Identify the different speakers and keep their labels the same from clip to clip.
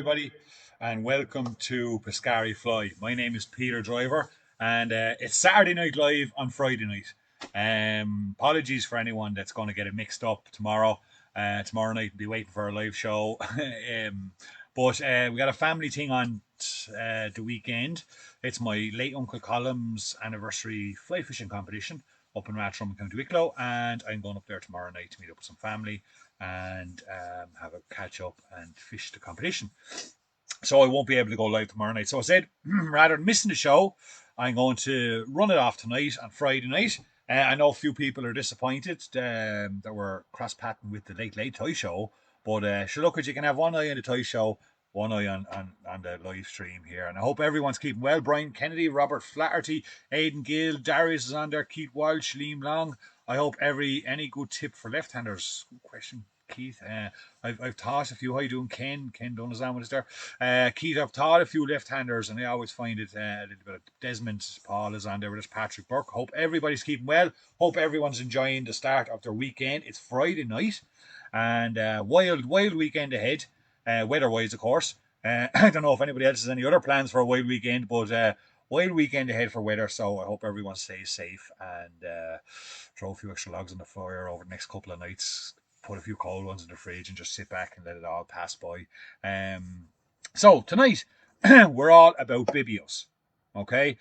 Speaker 1: everybody, and welcome to Pescari Fly. My name is Peter Driver, and it's Saturday Night Live on Friday night. Apologies for anyone that's going to get it mixed up tomorrow. Tomorrow night, we'll be waiting for a live show. But we got a family thing on the weekend. It's my late Uncle Colum's anniversary fly fishing competition up in Rathdrum in County Wicklow, and I'm going up there tomorrow night to meet up with some family and have a catch up and fish the competition. So I won't be able to go live tomorrow night. So I said, rather than missing the show, I'm going to run it off tonight on Friday night. I know a few people are disappointed that we're cross-patting with the Late Toy Show, but sure, look, you can have one eye on the Toy Show, one eye on the live stream here. And I hope everyone's keeping well. Brian Kennedy, Robert Flaherty, Aidan Gill, Darius is on there, Keith Walsh, Liam Long. I hope any good tip for left-handers. Good question, Keith. I've taught a few. How you doing, Ken? Ken Donazan with us there. Keith, I've taught a few left-handers, and I always find it a little bit of Desmond Paul is on there with us, Patrick Burke. Hope everybody's keeping well. Hope everyone's enjoying the start of their weekend. It's Friday night, and wild weekend ahead, weather-wise, of course. I don't know if anybody else has any other plans for a wild weekend, but wild weekend ahead for weather, so I hope everyone stays safe and throw a few extra logs on the fire over the next couple of nights, put a few cold ones in the fridge and just sit back and let it all pass by. So tonight, we're all about Bibios, okay?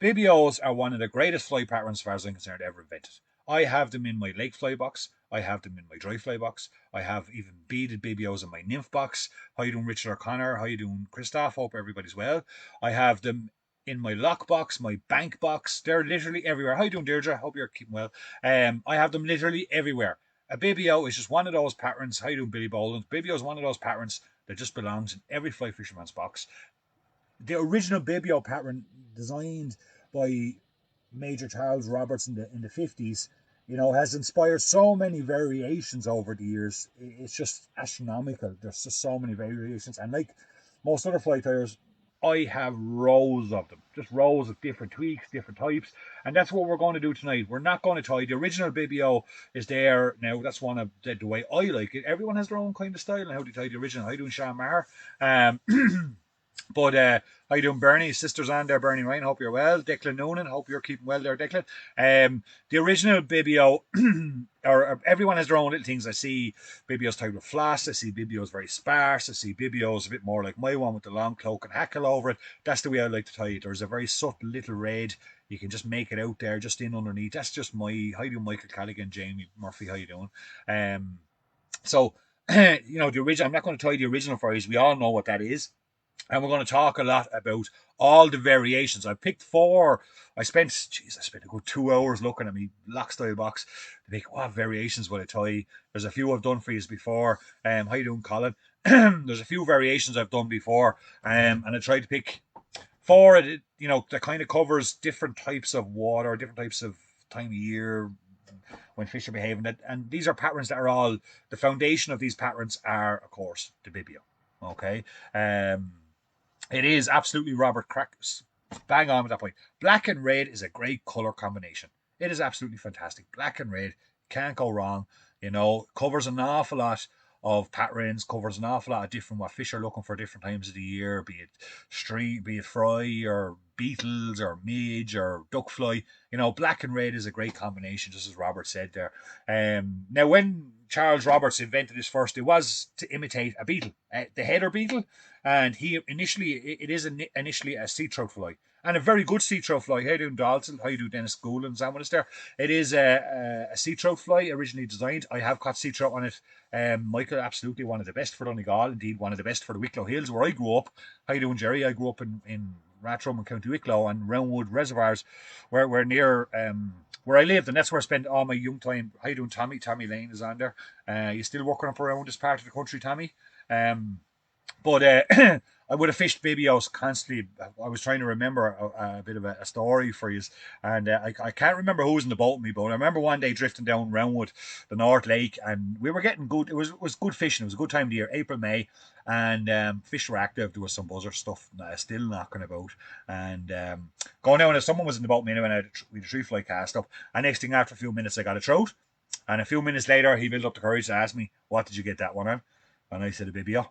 Speaker 1: Bibios are one of the greatest fly patterns, as far as I'm concerned, ever invented. I have them in my lake fly box. I have them in my dry fly box. I have even beaded Bibios in my nymph box. How you doing, Richard O'Connor? How you doing, Christoph? Hope everybody's well. I have them in my lock box, my bank box. They're literally everywhere. How you doing, Deirdre? Hope you're keeping well. I have them literally everywhere. A Bibio is just one of those patterns. How you doing, Billy Boland? Bibio is one of those patterns that just belongs in every fly fisherman's box. The original Bibio pattern, designed by Major Charles Roberts in the 50s, has inspired so many variations over the years. It's just astronomical. There's just so many variations, and like most other fly tyers, I have rows of them, just rows of different tweaks, different types, and that's what we're going to do tonight. We're not going to tie. The original Bibio is there now. That's one of the way I like it. Everyone has their own kind of style and how they tie the original. How you doing, Sean Maher? But how you doing, Bernie? Sisters on there, Bernie Ryan. Hope you're well. Declan Noonan. Hope you're keeping well there, Declan. The original Bibio, or everyone has their own little things. I see Bibio's tied with floss. I see Bibio's very sparse. I see Bibio's a bit more like my one with the long cloak and hackle over it. That's the way I like to tie it. There's a very subtle little red. You can just make it out there, just in underneath. That's just my. How you doing, Michael Callaghan, Jamie Murphy? How you doing? So the original. I'm not going to tie the original for you. We all know what that is. And we're going to talk a lot about all the variations. I picked four. I spent a good 2 hours looking at my lock style box to pick what variations will I tie. There's a few I've done for you before. How you doing, Colin? There's a few variations I've done before. And I tried to pick four, that kind of covers different types of water, different types of time of year when fish are behaving. And these are patterns that are all, the foundation of these patterns are, of course, the Bibio. Okay. It is absolutely Robert Crackers. Bang on with that point. Black and red is a great color combination. It is absolutely fantastic. Black and red, can't go wrong. Covers an awful lot of patterns, covers an awful lot of different what fish are looking for different times of the year, be it fry or beetles or midge or duck fly. Black and red is a great combination, just as Robert said there. Now, when Charles Roberts invented this first, it was to imitate a beetle, the header beetle, and it is initially a sea trout fly, and a very good sea trout fly. How you doing, Dalton? How you do, Dennis Goolan's on with us there? It is a sea trout fly, originally designed. I have caught sea trout on it. Michael, absolutely one of the best for Donegal, indeed one of the best for the Wicklow Hills, where I grew up. How you doing, Jerry? I grew up in Rathdrum and County Wicklow and Roundwood Reservoirs, where we're near where I lived, and that's where I spent all my young time. How you doing, Tommy? Tommy Lane is on there. You still working up around this part of the country, Tommy? But I would have fished Bibios constantly. I was trying to remember a bit of a story for you, and I can't remember who was in the boat with me, but I remember one day drifting down Roundwood, the North Lake, and we were getting good. It was good fishing. It was a good time of the year, April, May, and fish were active. There was some buzzer stuff still knocking about, and going down. If someone was in the boat, me anyway, we had a tree fly cast up, and next thing, after a few minutes, I got a trout, and a few minutes later, he built up the courage to ask me, "What did you get that one on?" And I said, "A Bibio."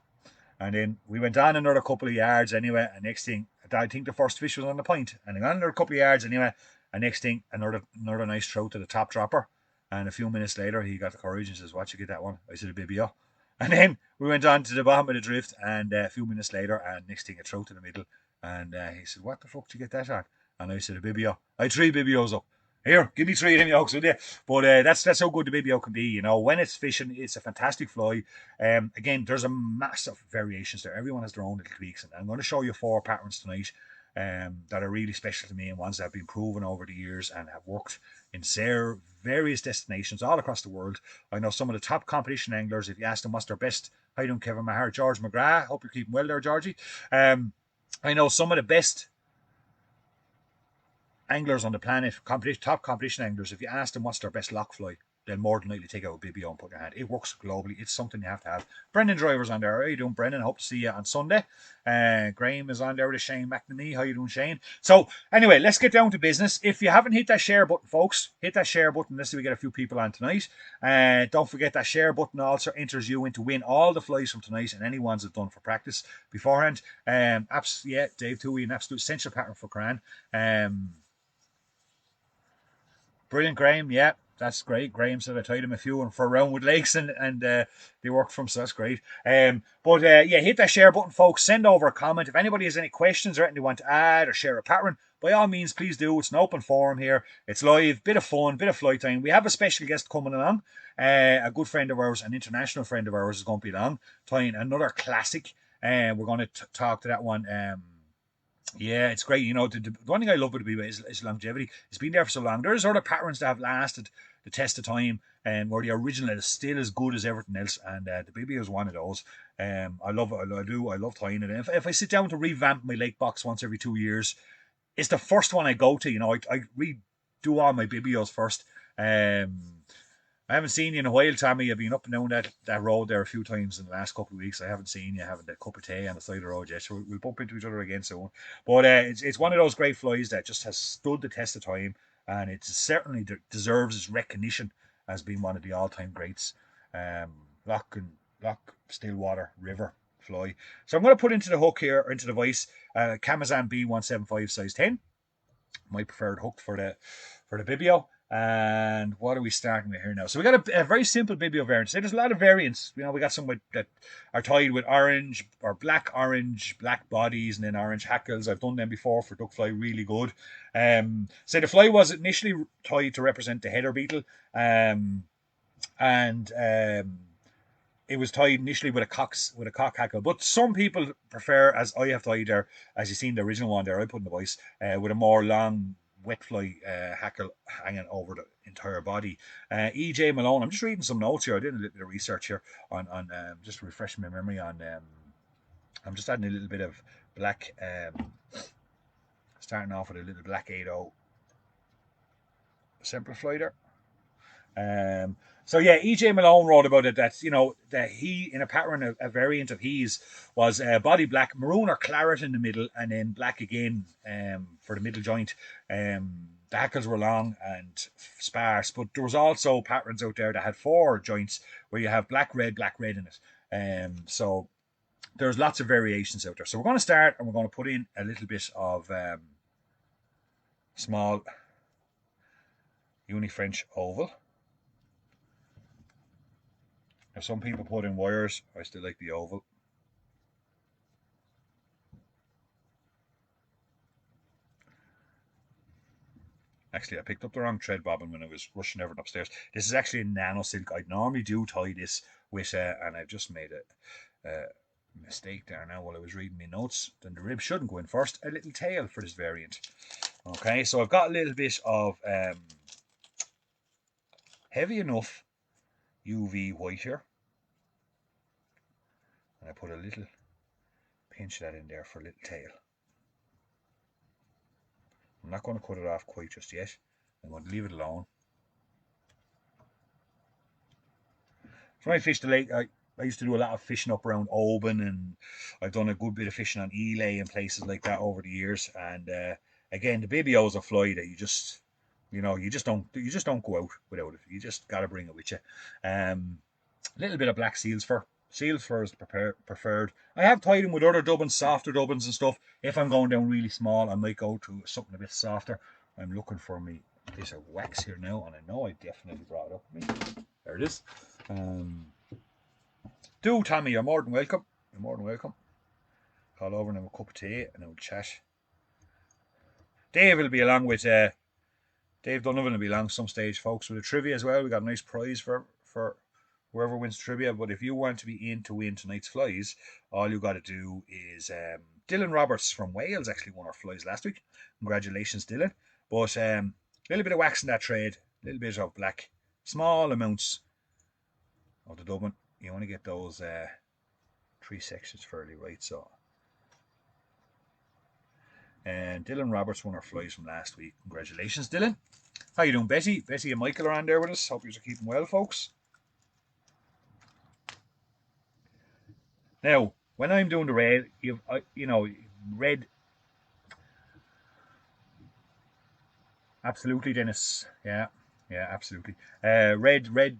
Speaker 1: And then we went on another couple of yards anyway, and next thing, I think the first fish was on the point, and then another couple of yards anyway, and next thing, another nice trout to the top dropper. And a few minutes later, he got the courage and says, "What you get that one?" I said, "A Bibio." And then we went on to the bottom of the drift, and a few minutes later, and next thing, a trout in the middle. And he said, "What the fuck did you get that on?" And I said, "A Bibio." I had 3 Bibios up. Here, give me 3 of them yokes, will you? But that's how good the Bibio can be. You know, when it's fishing, it's a fantastic fly. Again, there's a massive variations there. Everyone has their own little tweaks, and I'm going to show you 4 patterns tonight that are really special to me and ones that have been proven over the years and have worked in various destinations all across the world. I know some of the top competition anglers. If you ask them what's their best, I don't Kevin Maher, George McGrath. Hope you're keeping well there, Georgie. I know some of the best anglers on the planet, top competition anglers. If you ask them what's their best lock fly, they'll more than likely take out a Bibio and put in your hand. It works globally. It's something you have to have. Brendan Driver's on there. How are you doing, Brendan? I hope to see you on Sunday. Graham is on there with Shane McNamee. How you doing, Shane? So anyway, let's get down to business. If you haven't hit that share button, folks, hit that share button. Let's see if we get a few people on tonight. Don't forget that share button also enters you in to win all the flies from tonight and any ones that done for practice beforehand. Yeah, Dave Toohey, an absolute essential pattern for Cran. Brilliant, Graham. Yeah, that's great. Graham said I tied him a few and for Roundwood Lakes and they worked from, so that's great. Yeah, hit that share button, folks. Send over a comment. If anybody has any questions or anything they want to add or share a pattern, by all means, please do. It's an open forum here. It's live, bit of fun, bit of flight time. We have a special guest coming along. A good friend of ours, an international friend of ours is going to be along, tying another classic. We're going to talk to that one. Yeah, it's great. You know, the one thing I love about the Bibio is longevity. It's been there for so long. There's other patterns that have lasted the test of time, and where the original is still as good as everything else. And the Bibio is one of those. I love it. I do. I love tying it. And if I sit down to revamp my lake box once every 2 years, it's the first one I go to. You know, I redo all my Bibios first. I haven't seen you in a while, Tommy. I've been up and down that road there a few times in the last couple of weeks. I haven't seen you having that cup of tea on the side of the road yet. So we'll bump into each other again soon. But it's one of those great flies that just has stood the test of time, and it certainly deserves its recognition as being one of the all-time greats. Loch Stillwater River fly. So I'm going to put into the hook here, or into the vise, Kamazan B175 size 10. My preferred hook for the Bibio. And what are we starting with here now? So we got a very simple Bibio variant. So there's a lot of variants. You know, we got some that are tied with orange or black bodies, and then orange hackles. I've done them before for duck fly, really good. So the fly was initially tied to represent the heather beetle, and it was tied initially with a cock hackle. But some people prefer, as I have tied there, as you seen the original one there, I put in the voice, with a more long wet fly hackle hanging over the entire body. EJ Malone, I'm just reading some notes here. I did a little bit of research here on just refreshing my memory on. I'm just adding a little bit of black. Starting off with a little black 80 Semperflider. So yeah, EJ Malone wrote about it that, you know, that he, in a pattern, a variant of his was body black, maroon or claret in the middle, and then black again for the middle joint. The hackles were long and sparse, but there was also patterns out there that had 4 joints where you have black, red in it. So there's lots of variations out there. So we're going to start, and we're going to put in a little bit of small uni-French oval. Now, some people put in wires. I still like the oval. Actually, I picked up the wrong thread bobbin when I was rushing everything upstairs. This is actually a nano silk. I normally do tie this with, and I've just made a mistake there now while I was reading my notes. Then the rib shouldn't go in first. A little tail for this variant. Okay, so I've got a little bit of heavy enough UV white here. And I put a little pinch of that in there for a little tail. I'm not going to cut it off quite just yet. I'm going to leave it alone. So when I fish the lake, I used to do a lot of fishing up around Oban, and I've done a good bit of fishing on Ely and places like that over the years. And again, the Bibio is a fly that you just don't go out without it. You just got to bring it with you. A little bit of black seals fur. Seals fur is preferred. I have tied them with other dubbins, softer dubbins and stuff. If I'm going down really small, I might go to something a bit softer. I'm looking for me piece of wax here now, and I know I definitely brought it up with me. There it is. Tommy, you're more than welcome. You're more than welcome. Call over and have a cup of tea and have a chat. Dave will be along with Dave Donovan will be along some stage, folks, with a trivia as well. We got a nice prize for whoever wins trivia. But if you want to be in to win tonight's flies, all you got to do is Dylan Roberts from Wales actually won our flies last week. Congratulations, Dylan. But a little bit of wax in that trade, a little bit of black, small amounts of the Dublin. You want to get those 3 sections fairly right. So, and Dylan Roberts won our flies from last week. Congratulations, Dylan. How you doing, Betty? Betty and Michael are on there with us. Hope you're keeping well, folks. Now, when I'm doing the red, red. Absolutely, Dennis. Yeah, absolutely. Red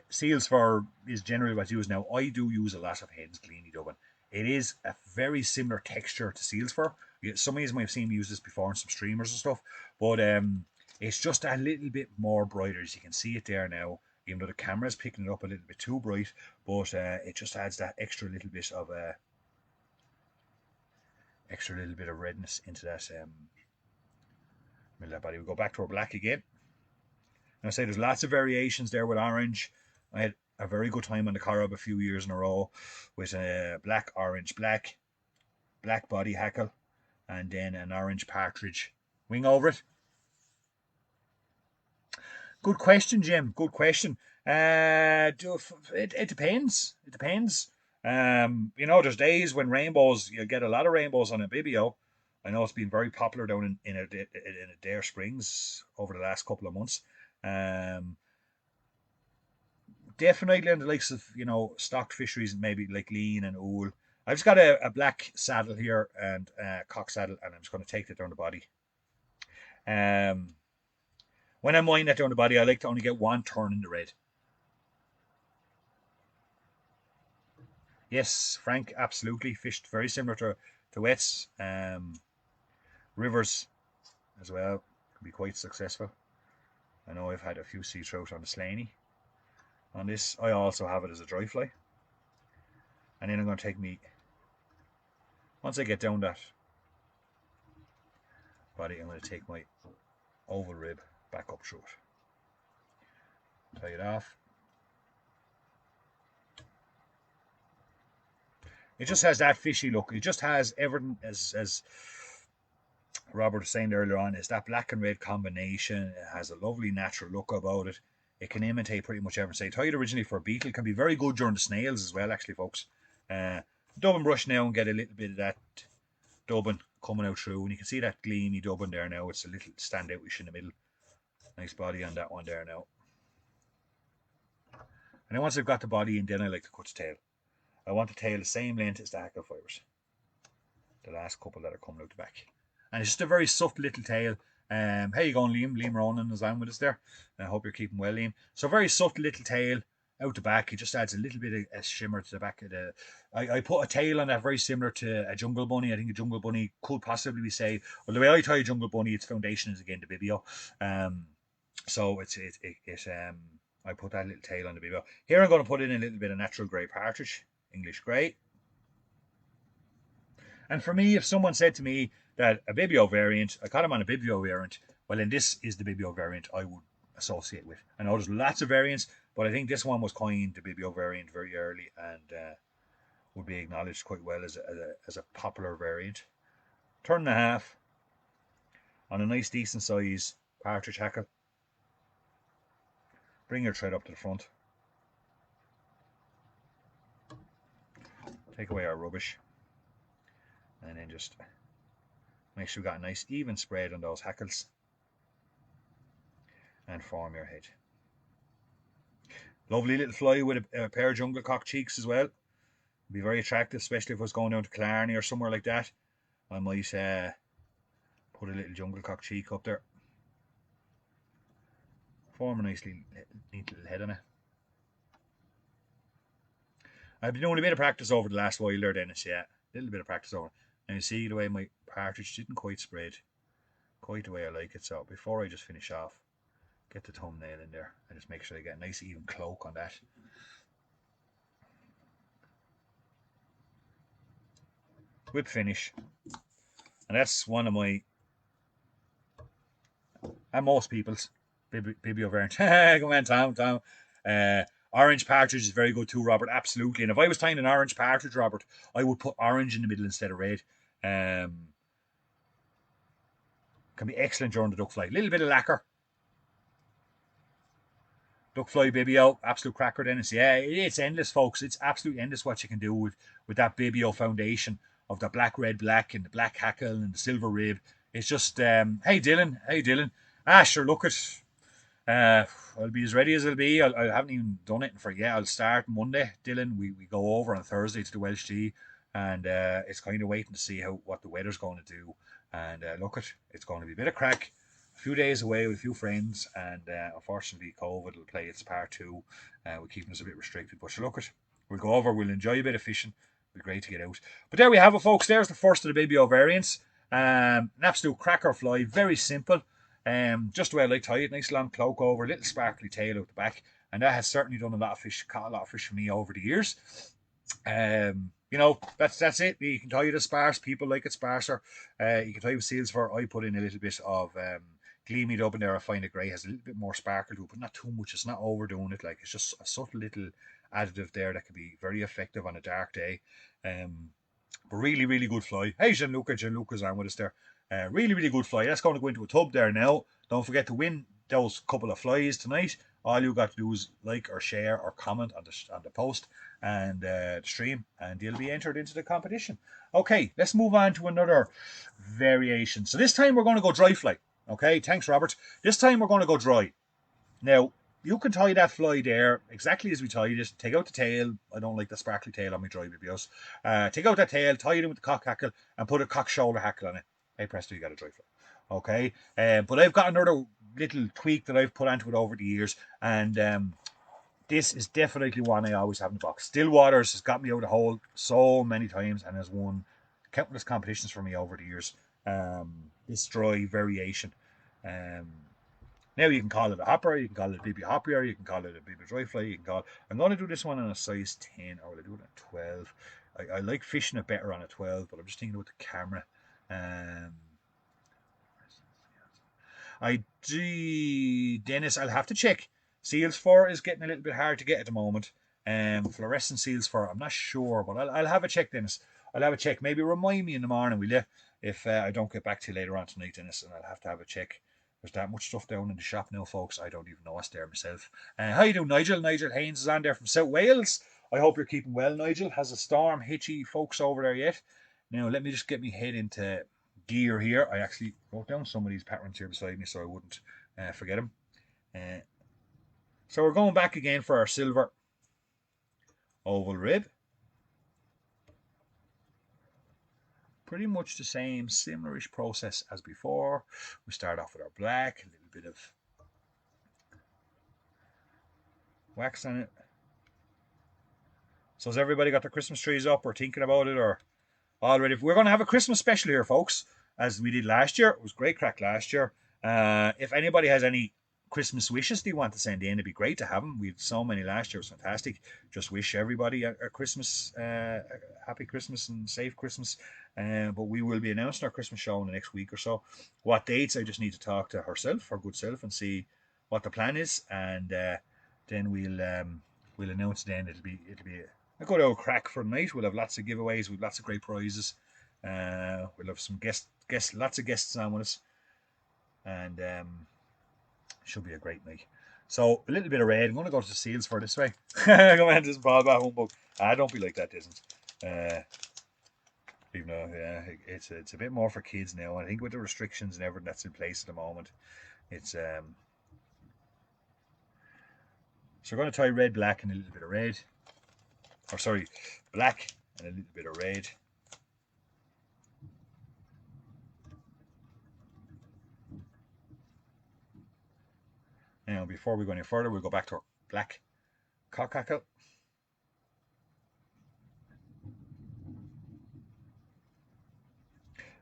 Speaker 1: seals fur is generally what's used now. I do use a lot of Hens Gleany Dublin. It is a very similar texture to seals fur. Some of you might have seen me use this before in some streamers and stuff, but it's just a little bit more brighter, as you can see it there now. Even though the camera's picking it up a little bit too bright, but it just adds that extra little bit of redness into that middle of that body. We go back to our black again. And I say there's lots of variations there with orange. I had a very good time on the Corab a few years in a row with a black, orange, black body hackle, and then an orange partridge wing over it. Good question, Jim. Good question. It depends. It depends. There's days when you get a lot of rainbows on a Bibio. I know it's been very popular down in Adair Springs over the last couple of months. Definitely on the likes of, stocked fisheries, maybe like lean and ool. I've just got a black saddle here and a cock saddle, and I'm just going to take that down the body. When I'm winding that down the body, I like to only get one turn in the red. Yes, Frank, absolutely. Fished very similar to wets. Rivers as well can be quite successful. I know I've had a few sea trout on the Slaney. On this, I also have it as a dry fly. And then I'm going to take me, once I get down that body, I'm going to take my oval rib back up through it. Tie it off. It just has that fishy look. It just has everything, as Robert was saying earlier on, is that black and red combination. It has a lovely natural look about it. It can imitate pretty much everything. Tied originally for a beetle, can be very good during the snails as well, actually, folks. Dubbin brush now and get a little bit of that dubbin coming out through. And you can see that gleamy dubbin there now. It's a little standoutish in the middle. Nice body on that one there now. And then once I've got the body in, then I like to cut the tail. I want the tail the same length as the hackle fibres. The last couple that are coming out the back. And it's just a very soft little tail. How you going, Liam? Liam Ronan is on with us there. I hope you're keeping well, Liam. So very soft little tail out the back. It just adds a little bit of a shimmer to the back of the. I put a tail on that very similar to a jungle bunny. I think a jungle bunny could possibly be say. Well, the way I tie a jungle bunny, its foundation is again the Bibio. So I put that little tail on the Bibio. Here I'm going to put in a little bit of natural grey partridge, English grey. And for me, if someone said to me that a Bibio variant, I caught him on a Bibio variant, well, then this is the Bibio variant I would associate with. I know there's lots of variants, but I think this one was coined the Bibio variant very early and would be acknowledged quite well as a popular variant. Turn and a half on a nice decent size partridge hackle. Bring your thread up to the front. Take away our rubbish. And then just make sure we've got a nice even spread on those hackles. And form your head. Lovely little fly with a pair of jungle cock cheeks as well. Be very attractive, especially if I was going down to Killarney or somewhere like that. I might put a little jungle cock cheek up there. Form a nicely neat little head on it. I've been doing a bit of practice over the last while there, Dennis, yeah. A little bit of practice over. And you see the way my partridge didn't quite spread quite the way I like it. So before I just finish off, get the thumbnail in there and just make sure I get a nice even cloak on that. Good finish. And that's one of my, and most people's, Bibio variant. Go on, Tom. Orange partridge is very good too, Robert. Absolutely. And if I was tying an orange partridge, Robert, I would put orange in the middle instead of red. Can be excellent during the duck fly. A little bit of lacquer. Duck fly Bibio, absolute cracker, Dennis. Yeah, it's endless, folks. It's absolutely endless what you can do with that Bibio foundation of the black, red, black, and the black hackle and the silver rib. It's just, hey Dylan. Ah, sure, look at. I'll be as ready as I'll be. I haven't even done it for yet. I'll start Monday, Dylan. We go over on Thursday to the Welsh Tea, and it's kind of waiting to see what the weather's going to do. And look, it's going to be a bit of crack. A few days away with a few friends, and unfortunately, COVID will play its part too. We're keeping us a bit restricted, but look, we'll go over. We'll enjoy a bit of fishing. It'll be great to get out. But there we have it, folks. There's the first of the Bibio variants. An absolute cracker fly, very simple. Just the way I like to tie it, nice long cloak over, little sparkly tail out the back, and that has certainly done caught a lot of fish for me over the years. That's it. You can tie it as sparse. People like it sparser. You can tie with seals for. I put in a little bit of gleamied up in there. I find it grey has a little bit more sparkle to it, but not too much. It's not overdoing it. Like it's just a subtle little additive there that can be very effective on a dark day. But really, really good fly. Hey, Gianluca's on with us there. Really, really good fly. That's going to go into a tub there now. Don't forget to win those couple of flies tonight. All you got to do is like or share or comment on the post and the stream, and you'll be entered into the competition. Okay, let's move on to another variation. So this time we're going to go dry fly. Okay, thanks, Robert. This time we're going to go dry. Now, you can tie that fly there exactly as we tied it. Take out the tail. I don't like the sparkly tail on my dry Bibios. Take out that tail, tie it in with the cock hackle, and put a cock shoulder hackle on it. Hey, presto, you got a dry fly. Okay, but I've got another little tweak that I've put onto it over the years, and this is definitely one I always have in the box. Still Waters has got me out of the hole so many times and has won countless competitions for me over the years. This dry variation. Now you can call it a hopper, you can call it a Bibio hopper, you can call it a Bibio dry fly, you can call. I'm going to do this one on a size 10, or will I do it at 12? I like fishing it better on a 12, but I'm just thinking about the camera. Dennis, I'll have to check. Seals 4 is getting a little bit hard to get at the moment. Fluorescent seals 4, I'm not sure, but I'll have a check, Dennis. I'll have a check. Maybe remind me in the morning, will you? If I don't get back to you later on tonight, Dennis, and I'll have to have a check. There's that much stuff down in the shop now, folks. I don't even know what's there myself. How you doing, Nigel? Nigel Haynes is on there from South Wales. I hope you're keeping well, Nigel. Has a storm hit you folks over there yet? Now, let me just get my head into gear here. I actually wrote down some of these patterns here beside me so I wouldn't forget them. So we're going back again for our silver oval rib. Pretty much the same, similar-ish process as before. We start off with our black, a little bit of wax on it. So has everybody got their Christmas trees up or thinking about it or already? We're going to have a Christmas special here, folks, as we did last year. It was great crack last year. If anybody has any Christmas wishes they want to send in, it'd be great to have them. We had so many last year. It was fantastic. Just wish everybody a Christmas, a happy Christmas and safe Christmas. But we will be announcing our Christmas show in the next week or so. What dates? I just need to talk to herself, her good self, and see what the plan is, and then we'll announce. Then it'll be a good old crack for the night. We'll have lots of giveaways with lots of great prizes. We'll have some lots of guests on with us, and should be a great night. So a little bit of red. I'm going to go to the seals for this way. Go on, this ball back humbug. Don't be like that, isn't? Even though, yeah, it's a bit more for kids now. I think with the restrictions and everything that's in place at the moment, it's so we're going to try red, black, and a little bit of red. Or sorry, black and a little bit of red. Now, before we go any further, we'll go back to our black cock hackle.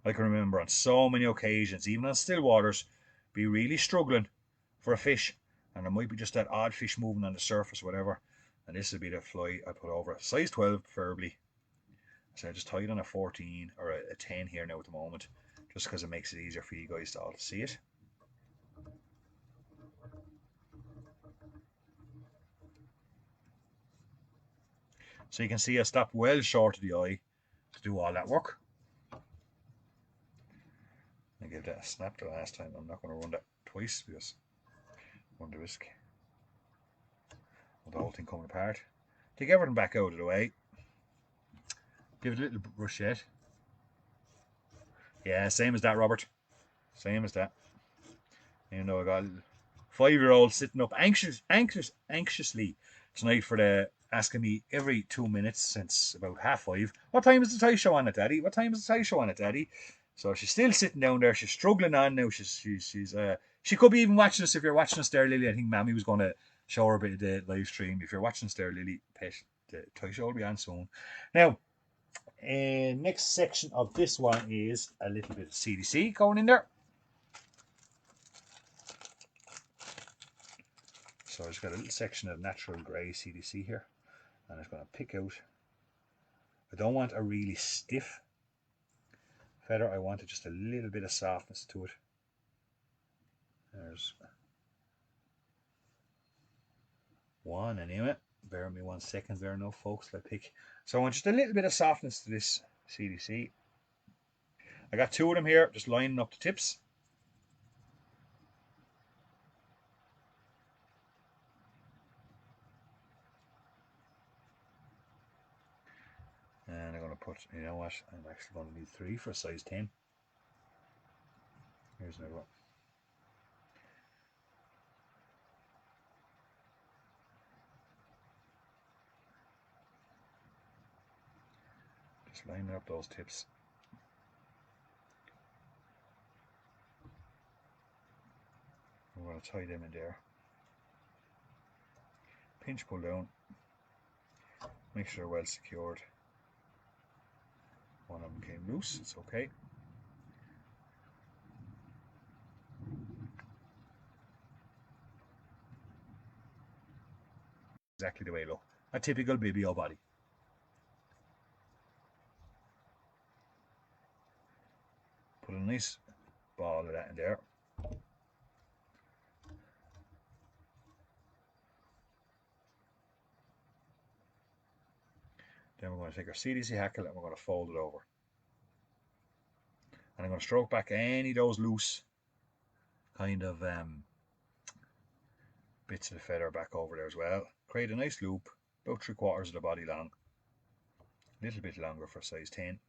Speaker 1: I can remember on so many occasions, even on still waters, be really struggling for a fish, and there might be just that odd fish moving on the surface, whatever. And this would be the fly I put over, size 12 preferably. So I just tied on a 14 or a 10 here now at the moment, just because it makes it easier for you guys to all see it. So you can see I stopped well short of the eye to do all that work. I gave that a snap the last time. I'm not going to run that twice because I run the risk of the whole thing coming apart. Take everything back out of the way. Give it a little brushette. Yeah, same as that, Robert. Same as that. You know, I got a 5-year-old sitting up anxiously tonight for the asking me every 2 minutes since about 5:30. What time is the tie show on it, Daddy? What time is the tie show on it, Daddy? So she's still sitting down there. She's struggling on now. She could be even watching us. If you're watching us there, Lily, I think Mammy was going to show her a bit of the live stream. If you're watching us there, Lily, pet, the tie show will be on soon. Now, next section of this one is a little bit of CDC going in there. So I've just got a little section of natural grey CDC here, and I'm just going to pick out. I don't want a really stiff feather. I wanted just a little bit of softness to it. There's one anyway. Bear with me 1 second there now, folks. I pick. So I want just a little bit of softness to this CDC. I got 2 of them here, just lining up the tips. And I'm going to put, you know what, I'm actually going to need 3 for a size 10. Here's another one. Just lining up those tips. I'm going to tie them in there. Pinch, pull down. Make sure they're well secured. One of them came loose, it's okay. Exactly the way it looks. A typical Bibio body. Put a nice ball of that in there. Then we're going to take our CDC hackle and we're going to fold it over. And I'm going to stroke back any of those loose kind of bits of the feather back over there as well. Create a nice loop, about 3/4 of the body long. A little bit longer for size 10.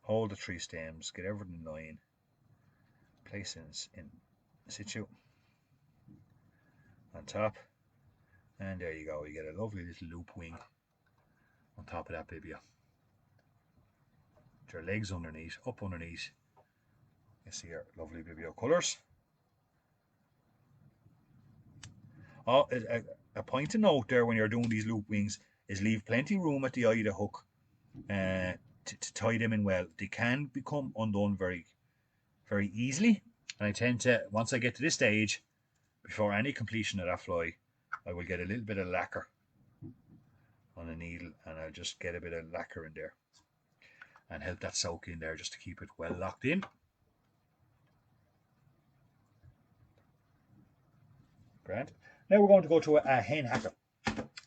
Speaker 1: Hold the 3 stems, get everything in line. Place in situ on top. And there you go, you get a lovely little loop wing on top of that Bibio. Your legs underneath, up underneath. You see your lovely Bibio colours. Oh, a point to note there when you're doing these loop wings is leave plenty room at the eye of the hook to tie them in well. They can become undone very, very easily. And I tend to, once I get to this stage, before any completion of that fly, I will get a little bit of lacquer on the needle and I'll just get a bit of lacquer in there and help that soak in there just to keep it well locked in. Grand. Now we're going to go to a hen hackle.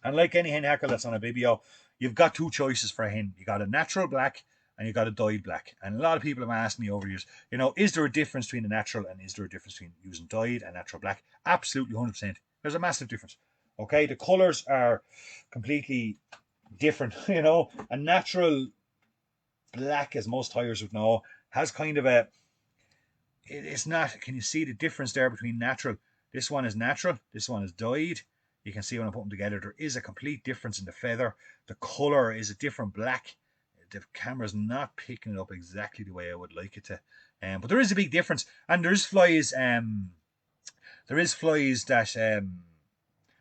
Speaker 1: And like any hen hackle that's on a Bibio, you've got 2 choices for a hen. You got a natural black and you got a dyed black. And a lot of people have asked me over the years, you know, is there a difference between a natural and is there a difference between using dyed and natural black? Absolutely 100%. There's a massive difference. Okay, the colours are completely different. You know, a natural black, as most tyers would know, has kind of a, it's not, can you see the difference there between natural? This one is natural, this one is dyed. You can see when I put them together, there is a complete difference in the feather. The colour is a different black. The camera's not picking it up exactly the way I would like it to. But there is a big difference. And there's flies, that,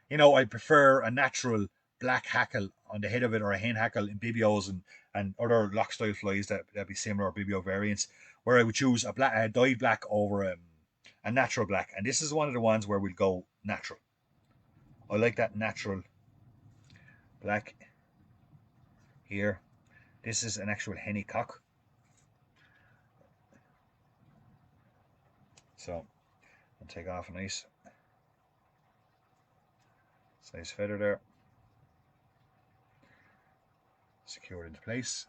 Speaker 1: you know, I prefer a natural black hackle on the head of it, or a hen hackle in Bibios and other lock style flies that be similar Bibio variants, where I would choose a dyed black over a natural black. And this is one of the ones where we'll go natural. I like that natural black here. This is an actual henny cock. So I'll take off a nice size feather there. Secure it into place.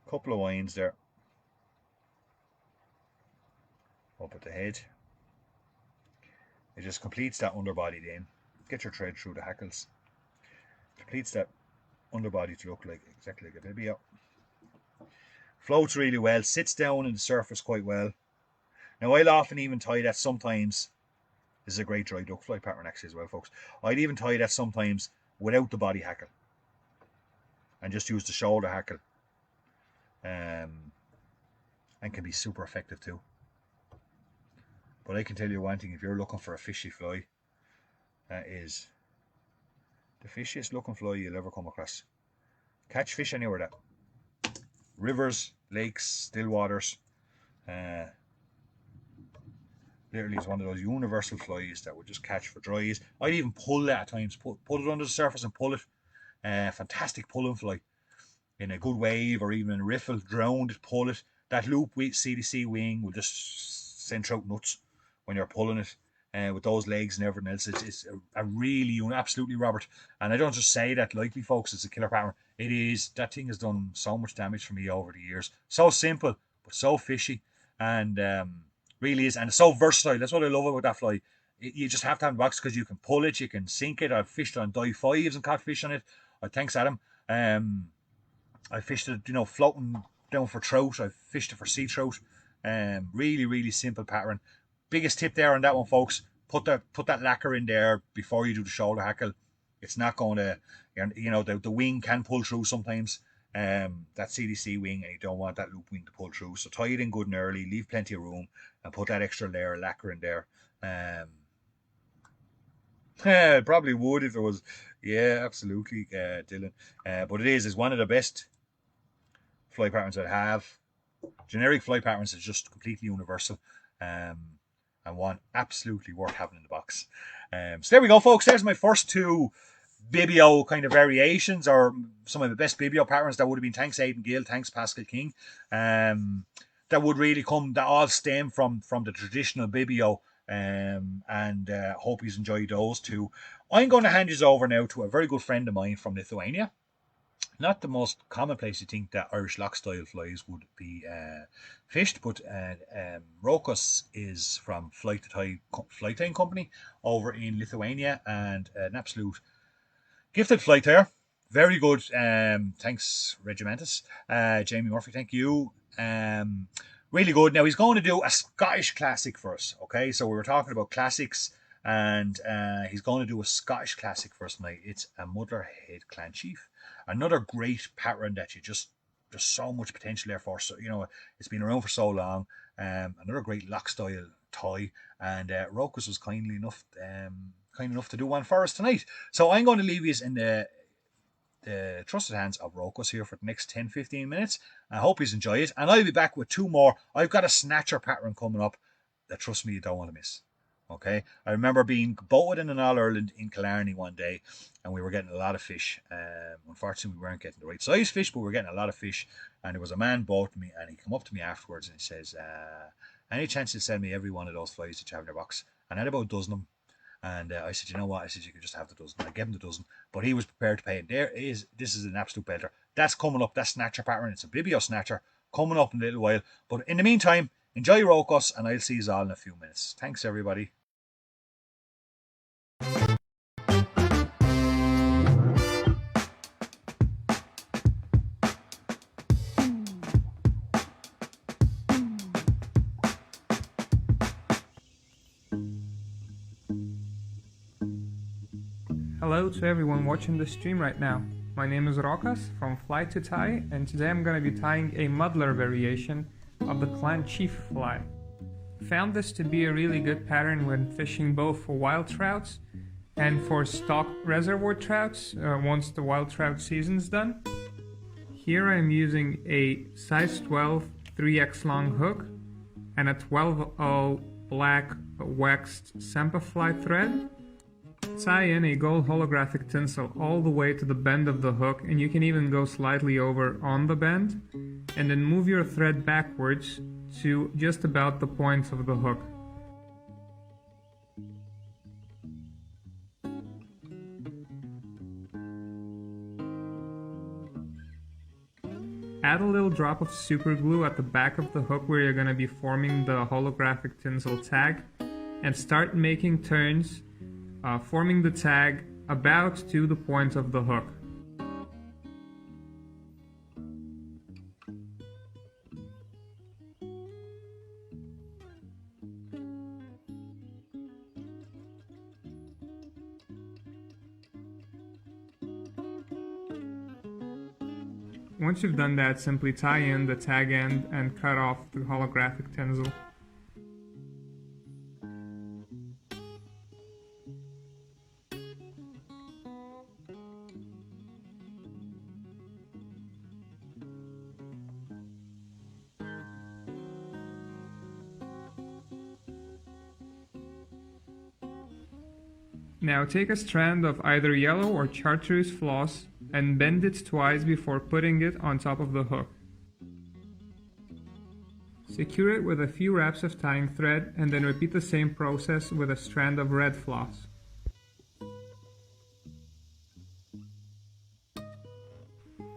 Speaker 1: Couple of winds there up at the head. It just completes that underbody then. Get your thread through the hackles. Completes that underbody to look like exactly like a Bibio. Floats really well, sits down in the surface quite well. Now I'll often even tie that sometimes. This is a great dry duck fly pattern actually as well, folks. I'd even tie that sometimes without the body hackle and just use the shoulder hackle. And can be super effective too. But I can tell you one thing, if you're looking for a fishy fly, that is the fishiest looking fly you'll ever come across. Catch fish anywhere that. Rivers, lakes, still waters. Literally is one of those universal flies that would just catch for dries. I'd even pull it at times, put it under the surface and pull it. Fantastic pulling fly. In a good wave or even in a riffle, drowned it, pull it. That loop CDC wing will just send out nuts when you're pulling it. With those legs and everything else, it's a really, absolutely, Robert. And I don't just say that lightly, folks. It's a killer pattern. It is. That thing has done so much damage for me over the years. So simple, but so fishy, and really is, and it's so versatile. That's what I love about that fly. You just have to have the box because you can pull it, you can sink it. I've fished on dive fives and caught fish on it. Thanks, Adam. I fished it, floating down for trout. I've fished it for sea trout. Really, really simple pattern. Biggest tip there on that one, folks. Put that lacquer in there before you do the shoulder hackle. It's not going to, the wing can pull through sometimes. That CDC wing, and you don't want that loop wing to pull through. So tie it in good and early, leave plenty of room, and put that extra layer of lacquer in there. It probably would if it was, yeah, absolutely, Dylan. But it is one of the best fly patterns I have. Generic fly patterns is just completely universal, and one absolutely worth having in the box. So there we go, folks. There's my first two Bibio kind of variations, or some of the best Bibio patterns. That would have been thanks Aidan Gill, thanks Pascal King. That would really that all stem from the traditional Bibio. And hope you enjoyed those two. I'm going to hand you over now to a very good friend of mine from Lithuania. Not the most common place you think that Irish lock style flies would be fished, but Rokas is from Flight Time Company over in Lithuania, and an absolute gifted flight there. Very good. Thanks, Regimentus. Jamie Murphy, thank you. Really good. Now he's going to do a Scottish classic for us. Okay, so we were talking about classics, and he's going to do a Scottish classic for us tonight. It's a Motherhead Clan Chief. Another great pattern that there's so much potential there for. So it's been around for so long. Another great lock style toy, and Rokas was kind enough to do one for us tonight. So I'm going to leave you in the trusted hands of Rokas here for the next 10-15 minutes. I hope you enjoy it, and I'll be back with two more. I've got a Snatcher pattern coming up that, trust me, you don't want to miss. Okay, I remember being boated in an All-Ireland in Killarney one day, and we were getting a lot of fish. Unfortunately, we weren't getting the right size fish, but we were getting a lot of fish. And there was a man boating me, and he came up to me afterwards and he says, any chance you'll send me every one of those flies that you have in your box? And I had about a dozen of them. And I said, you know what? I said, you could just have the dozen. I gave him the dozen, but he was prepared to pay. This is an absolute belter. That's coming up. That Snatcher pattern. It's a Bibio Snatcher coming up in a little while. But in the meantime, enjoy Rokas, and I'll see you all in a few minutes. Thanks, everybody.
Speaker 2: Hello to everyone watching the stream right now. my name is Rokas from Fly to Tie, and today I'm going to be tying a muddler variation of the clan chief fly. Found this to be a really good pattern when fishing both for wild trouts and for stock reservoir trouts once the wild trout season's done. Here I'm using a size 12 3x long hook and a 12-0 black waxed Sempafly thread. Tie in a gold holographic tinsel all the way to the bend of the hook, and you can even go slightly over on the bend, and then move your thread backwards to just about the points of the hook. Add a little drop of super glue at the back of the hook where you're going to be forming the holographic tinsel tag, and start making turns, forming the tag about to the point of the hook. Once you've done that, simply tie in the tag end and cut off the holographic tinsel. Now take a strand of either yellow or chartreuse floss and bend it twice before putting it on top of the hook. Secure it with a few wraps of tying thread and then repeat the same process with a strand of red floss.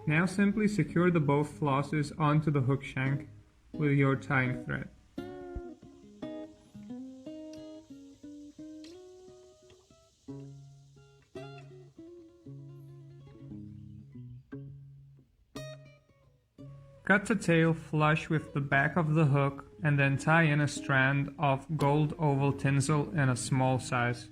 Speaker 2: Now simply secure the both flosses onto the hook shank with your tying thread. Cut the tail flush with the back of the hook and then tie in a strand of gold oval tinsel in a small size.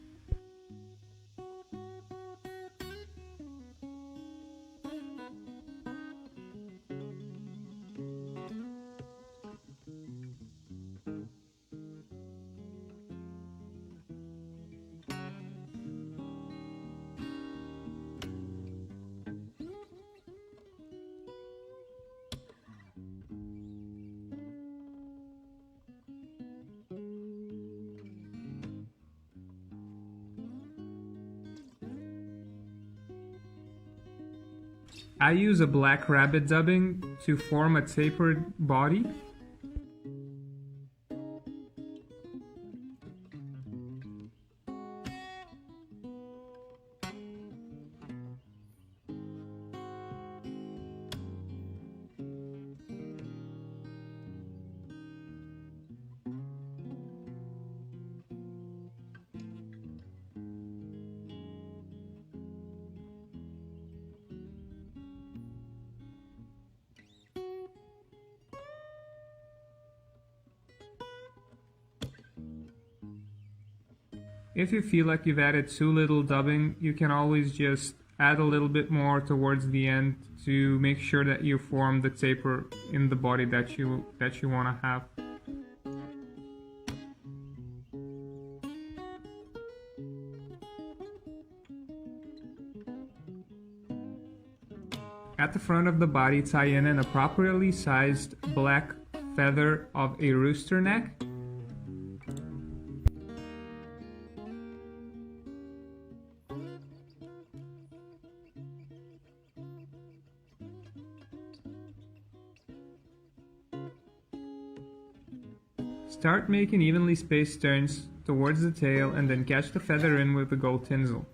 Speaker 2: I use a black rabbit dubbing to form a tapered body. If you feel like you've added too little dubbing, you can always just add a little bit more towards the end to make sure that you form the taper in the body that you want to have. At the front of the body, tie in an appropriately sized black feather of a rooster neck. Start making evenly spaced turns towards the tail and then catch the feather in with the gold tinsel.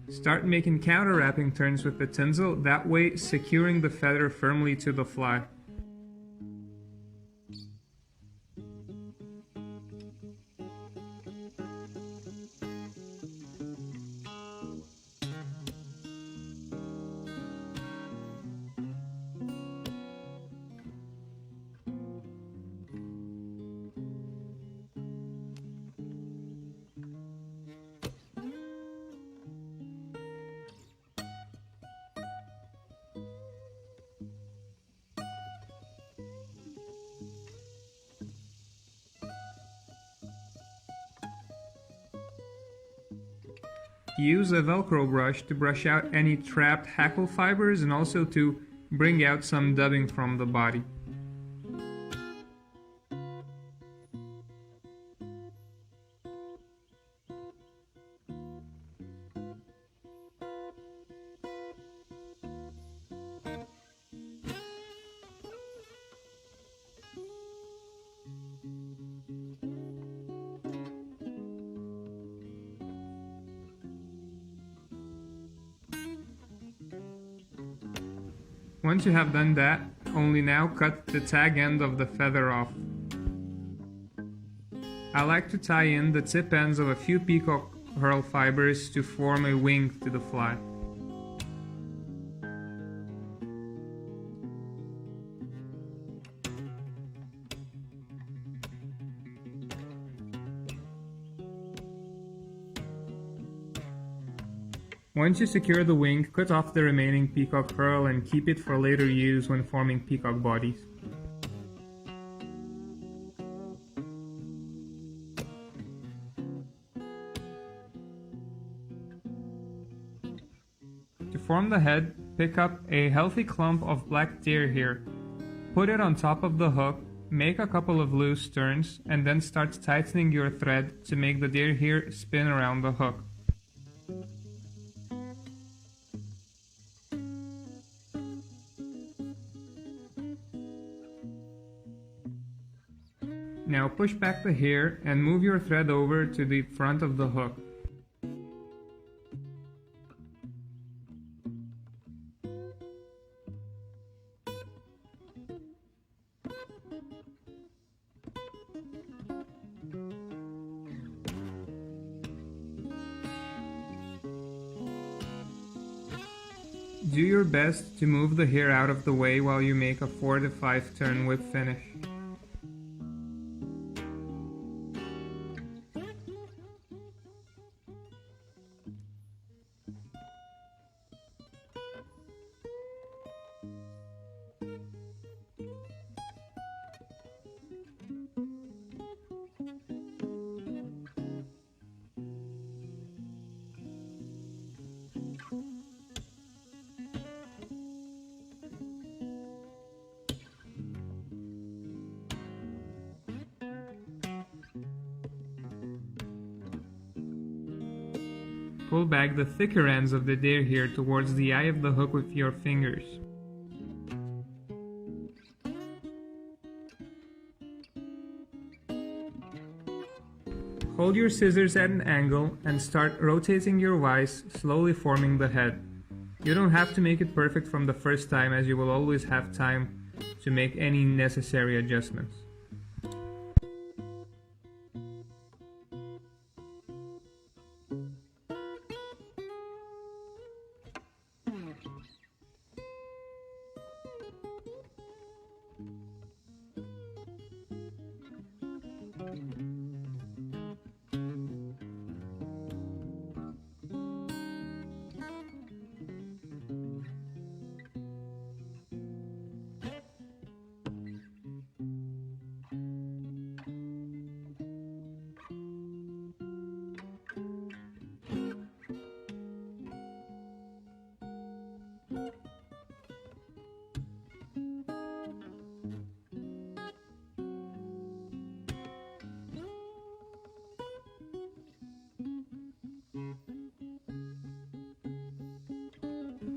Speaker 2: Start making counter wrapping turns with the tinsel, that way securing the feather firmly to the fly. Use a Velcro brush to brush out any trapped hackle fibers and also to bring out some dubbing from the body. Once you have done that, only now cut the tag end of the feather off. I like to tie in the tip ends of a few peacock herl fibers to form a wing to the fly. Once you secure the wing, cut off the remaining peacock herl and keep it for later use when forming peacock bodies. To form the head, pick up a healthy clump of black deer hair, put it on top of the hook, make a couple of loose turns, and then start tightening your thread to make the deer hair spin around the hook. Now push back the hair and move your thread over to the front of the hook. Do your best to move the hair out of the way while you make a 4 to 5 turn whip finish. Pull back the thicker ends of the deer hair towards the eye of the hook with your fingers. Hold your scissors at an angle and start rotating your vise, slowly forming the head. You don't have to make it perfect from the first time, as you will always have time to make any necessary adjustments.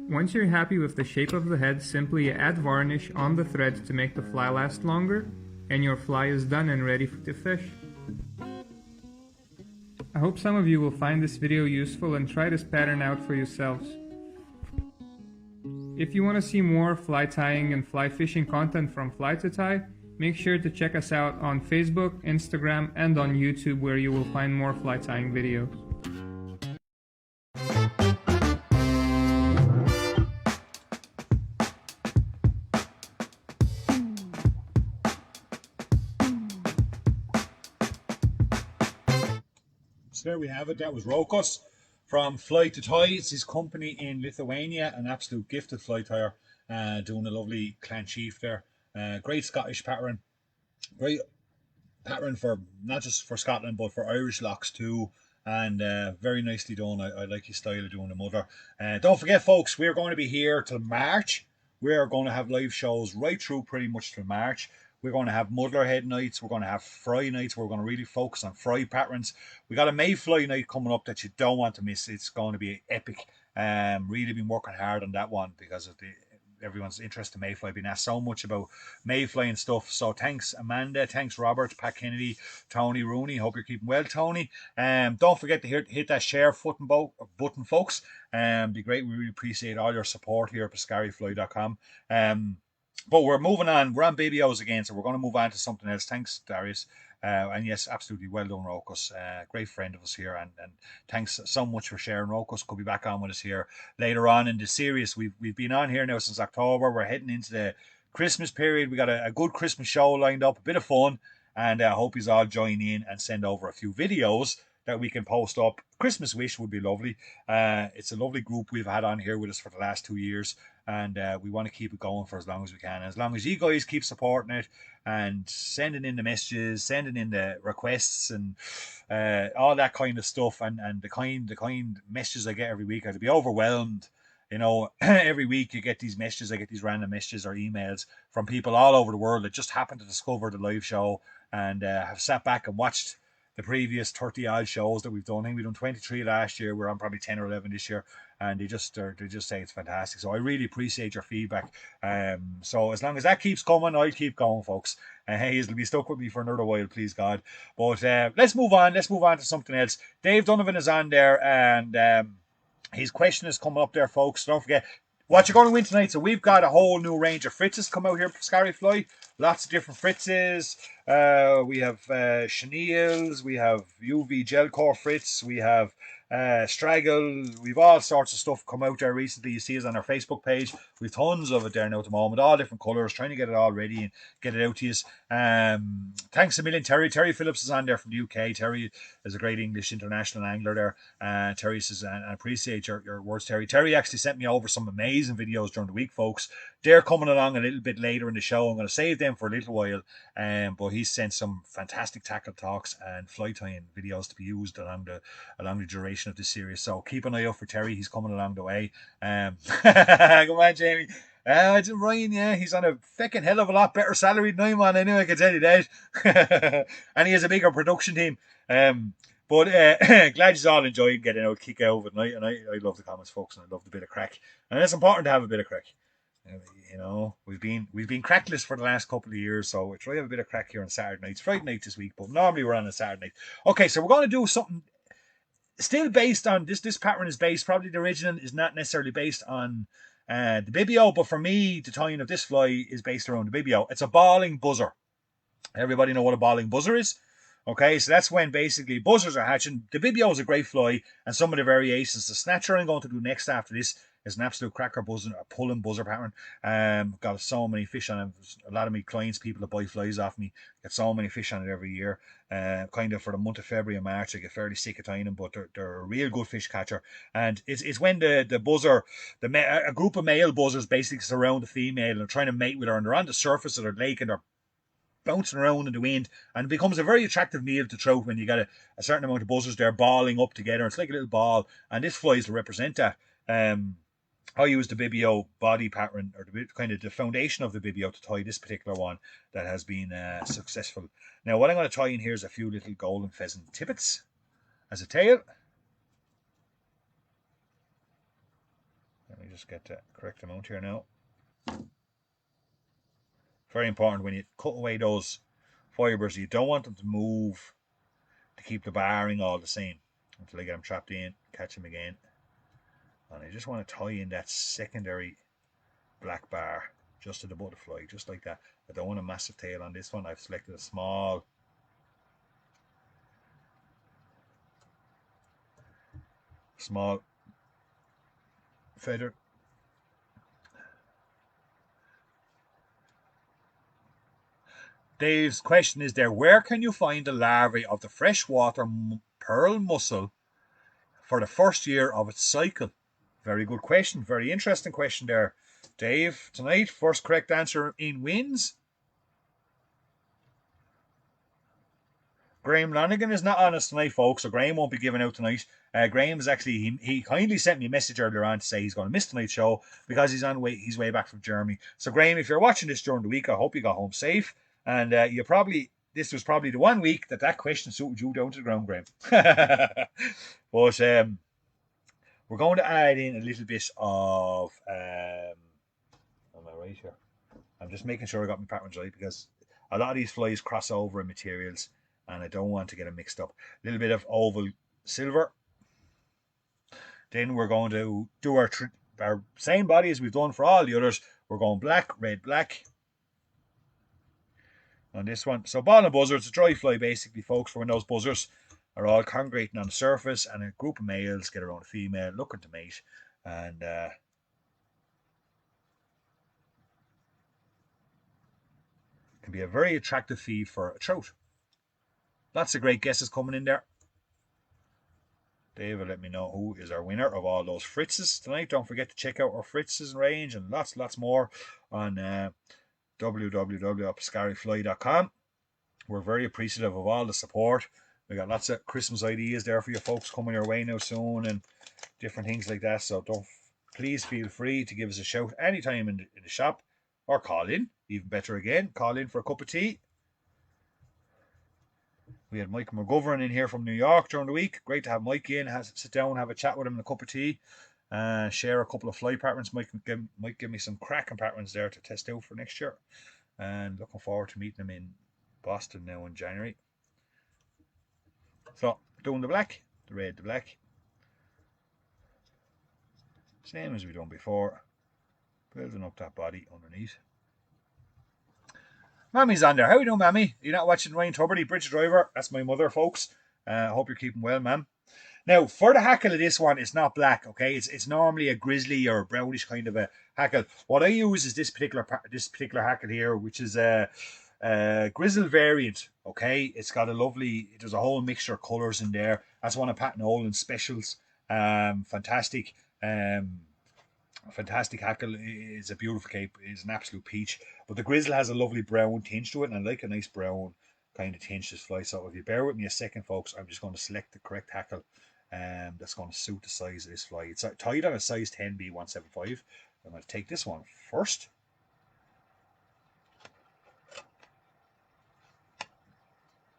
Speaker 2: Once you're happy with the shape of the head, simply add varnish on the thread to make the fly last longer, and your fly is done and ready to fish. I hope some of you will find this video useful and try this pattern out for yourselves. If you want to see more fly tying and fly fishing content from Fly to Tie, make sure to check us out on Facebook, Instagram, and on YouTube, where you will find more fly tying videos.
Speaker 1: So there we have it. That was Rokas from Fly to Tie. It's his company in Lithuania, an absolute gifted fly tyer, doing a lovely clan chief there. Great Scottish pattern. Great pattern for not just for Scotland but for Irish locks too. and very nicely done. I like his style of doing the mother. Don't forget, folks, we're going to be here till March. We are going to have live shows right through pretty much till March. We're going to have muddler head nights. We're going to have fry nights. We're going to really focus on fry patterns. We got a mayfly night coming up that you don't want to miss. It's going to be epic. Really been working hard on that one because of the everyone's interest in mayfly. Been asked so much about mayfly and stuff. So thanks Amanda, thanks Robert, Pat Kennedy, Tony Rooney. Hope you're keeping well, Tony. Don't forget to hit that share button, folks. Be great. We really appreciate all your support here at pescarifly.com. But we're moving on. We're on Bibios again, so we're going to move on to something else. Thanks, Darius. And yes, absolutely well done, Rokus. Great friend of us here, and thanks so much for sharing. Rokus could be back on with us here later on in the series. We've been on here now since October. We're heading into the Christmas period. We got a good Christmas show lined up, a bit of fun, and I hope you all join in and send over a few videos that we can post up. Christmas wish would be lovely. It's a lovely group we've had on here with us for the last 2 years, and we want to keep it going for as long as we can. As long as you guys keep supporting it and sending in the messages, sending in the requests, and all that kind of stuff, and the kind messages I get every week, I'd be overwhelmed. You know, every week you get these messages. I get these random messages or emails from people all over the world that just happen to discover the live show and have sat back and watched the previous 30 odd shows that we've done. I think we've done 23 last year. We're on probably 10 or 11 this year, and they just say it's fantastic. So I really appreciate your feedback. So as long as that keeps coming, I'll keep going, folks. Hey, it'll be stuck with me for another while, please God. But let's move on. Let's move on to something else. Dave Donovan is on there, and his question is coming up there, folks. Don't forget what you're going to win tonight. So we've got a whole new range of fritzes come out here for Scary Fly. Lots of different fritzes. We have chenilles. We have UV gel core fritz. We have straggle. We've all sorts of stuff come out there recently. You see us on our Facebook page. We've tons of it there now at the moment, all different colours, trying to get it all ready and get it out to you. Thanks a million, Terry. Terry Phillips is on there from the UK. Terry is a great English international angler there. Terry says, I appreciate your words, Terry. Terry actually sent me over some amazing videos during the week, folks. They're coming along a little bit later in the show. I'm going to save them for a little while. But he's sent some fantastic tackle talks and fly tying videos to be used along the duration of this series. So keep an eye out for Terry. He's coming along the way. Come on, Jamie. Ryan, yeah, he's on a fucking hell of a lot better salary than I'm on. Anyway, I can tell you that. And he has a bigger production team. But glad you all enjoyed getting out, kick out of it. And I love the comments, folks, and I love the bit of crack. And it's important to have a bit of crack. You know, we've been crackless for the last couple of years, so we try to have a bit of crack here on Saturday nights, Friday night this week, but normally we're on a Saturday night. Okay, so we're going to do something still based on this pattern is based, probably the original is not necessarily based on the Bibio, but for me, the tying of this fly is based around the Bibio. It's a balling buzzer. Everybody know what a balling buzzer is? Okay, so that's when basically buzzers are hatching. The Bibio is a great fly, and some of the variations. The Snatcher I'm going to do next after this is an absolute cracker buzzing, a pulling buzzer pattern. Got so many fish on it. A lot of my clients, people that buy flies off me, get so many fish on it every year. Kind of for the month of February and March, I get fairly sick of tying them, but they're a real good fish catcher. And it's when the buzzer, a group of male buzzers basically surround the female and they're trying to mate with her, and they're on the surface of their lake and they're bouncing around in the wind, and it becomes a very attractive meal to trout when you got a certain amount of buzzers there balling up together. It's like a little ball, and this flies to represent that. I use the Bibio body pattern, or the kind of the foundation of the Bibio, to tie this particular one that has been successful. Now, what I'm going to tie in here is a few little golden pheasant tippets as a tail. Let me just get the correct amount here now. Very important when you cut away those fibres, you don't want them to move to keep the barring all the same until I get them trapped in, catch them again. And I just want to tie in that secondary black bar just to the butterfly, just like that. I don't want a massive tail on this one. I've selected a small feather. Dave's question is there, where can you find the larvae of the freshwater pearl mussel for the first year of its cycle? Very good question. Very interesting question there, Dave. Tonight, first correct answer in wins. Graham Lonigan is not on us tonight, folks, so Graham won't be giving out tonight. Graham is actually, he kindly sent me a message earlier on to say he's going to miss tonight's show because he's on his way back from Germany. So Graham, if you're watching this during the week, I hope you got home safe. And this was probably the one week that question suited you down to the ground, Graham. But we're going to add in a little bit of, am I right here? I'm just making sure I got my patterns right because a lot of these flies cross over in materials and I don't want to get them mixed up. A little bit of oval silver. Then we're going to do our same body as we've done for all the others. We're going black, red, black on this one. So ball and buzzer, it's a dry fly basically, folks, for when those buzzers are all congregating on the surface and a group of males get around a female looking to mate. And can be a very attractive feed for a trout. Lots of great guesses coming in there. David, let me know who is our winner of all those fritzes tonight. Don't forget to check out our fritzes range and lots more on www.pescarifly.com. We're very appreciative of all the support. We got lots of Christmas ideas there for you folks coming your way now soon and different things like that. So please feel free to give us a shout anytime in the shop or call in. Even better again, call in for a cup of tea. We had Mike McGovern in here from New York during the week. Great to have Mike in. Sit down, have a chat with him and a cup of tea. Share a couple of fly patterns. Mike give me some cracking patterns there to test out for next year. And looking forward to meeting him in Boston now in January. So, doing the black, the red, the black. Same as we've done before. Building up that body underneath. Mammy's on there. How you doing, Mammy? You're not watching Ryan Tuberty, bridge driver. That's my mother, folks. I hope you're keeping well, ma'am. Now, for the hackle of this one, it's not black, okay? It's normally a grizzly or a brownish kind of a hackle. What I use is this particular hackle here, which is a grizzle variant, okay? It's got there's a whole mixture of colours in there. That's one of Pat Nolan's specials. Fantastic. Fantastic hackle. Is a beautiful cape. It's an absolute peach. But the grizzle has a lovely brown tinge to it, and I like a nice brown kind of tinge to this fly. So if you bear with me a second, folks, I'm just going to select the correct hackle that's going to suit the size of this fly. It's tied on a size 10B175. I'm going to take this one first.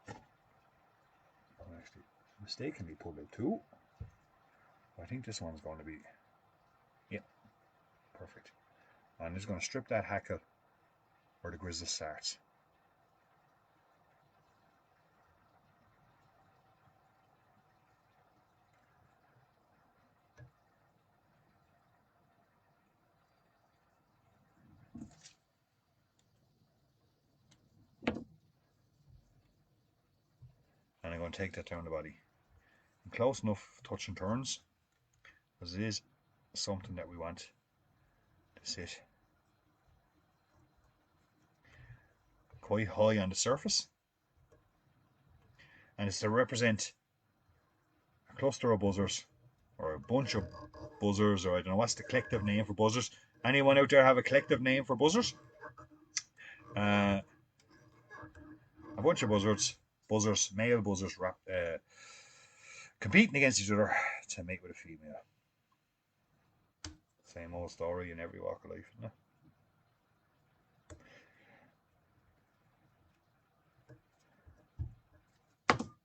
Speaker 1: I actually mistakenly pulled out two. I think this one's going to be, yeah, perfect. I'm just going to strip that hackle where the grizzle starts. And I'm going to take that down the body. And close enough touch and turns, because it is something that we want to sit quite high on the surface. And it's to represent a cluster of buzzers, or a bunch of buzzers, or I don't know what's the collective name for buzzers. Anyone out there have a collective name for buzzers? A bunch of buzzers, male buzzers, competing against each other to mate with a female. Same old story in every walk of life, isn't it?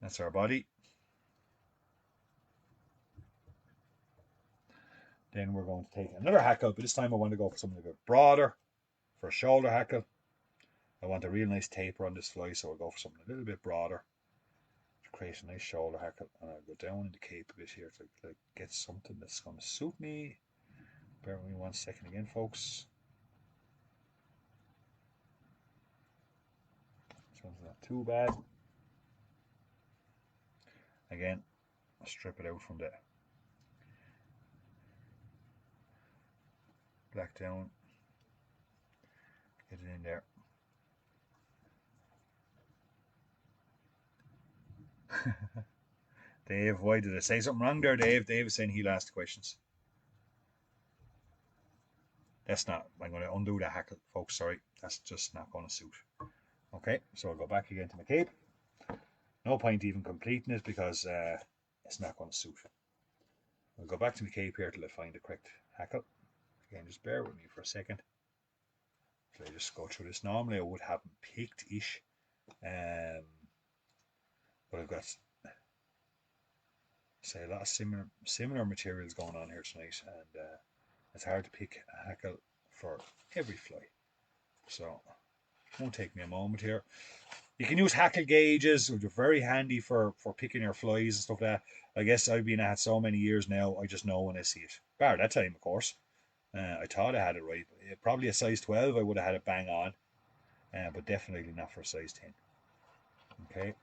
Speaker 1: That's our body. Then we're going to take another hackle, but this time I want to go for something a bit broader, for a shoulder hackle. I want a real nice taper on this fly, so I'll go for something a little bit broader to create a nice shoulder hackle. And I'll go down in the cape a bit here to get something that's going to suit me. Bear with me 1 second again, folks. This one's not too bad. Again, I'll strip it out from the black down. Get it in there. Dave, why did I say something wrong there, Dave? Dave is saying he'll ask the questions. That's not, I'm going to undo that hackle, folks, sorry. That's just not going to suit. Okay, so I'll go back again to my cape. No point even completing it because it's not going to suit. I'll go back to my cape here till I find the correct hackle. Again, just bear with me for a second. So I just go through this. Normally I would have them picked-ish. But I've got, say, a lot of similar materials going on here tonight, and it's hard to pick a hackle for every fly. So it won't take me a moment here. You can use hackle gauges, which are very handy for picking your flies and stuff like that. I guess I've been at so many years now, I just know when I see it. Bar that time, of course. I thought I had it right. Probably a size 12, I would have had it bang on. But definitely not for a size 10. Okay.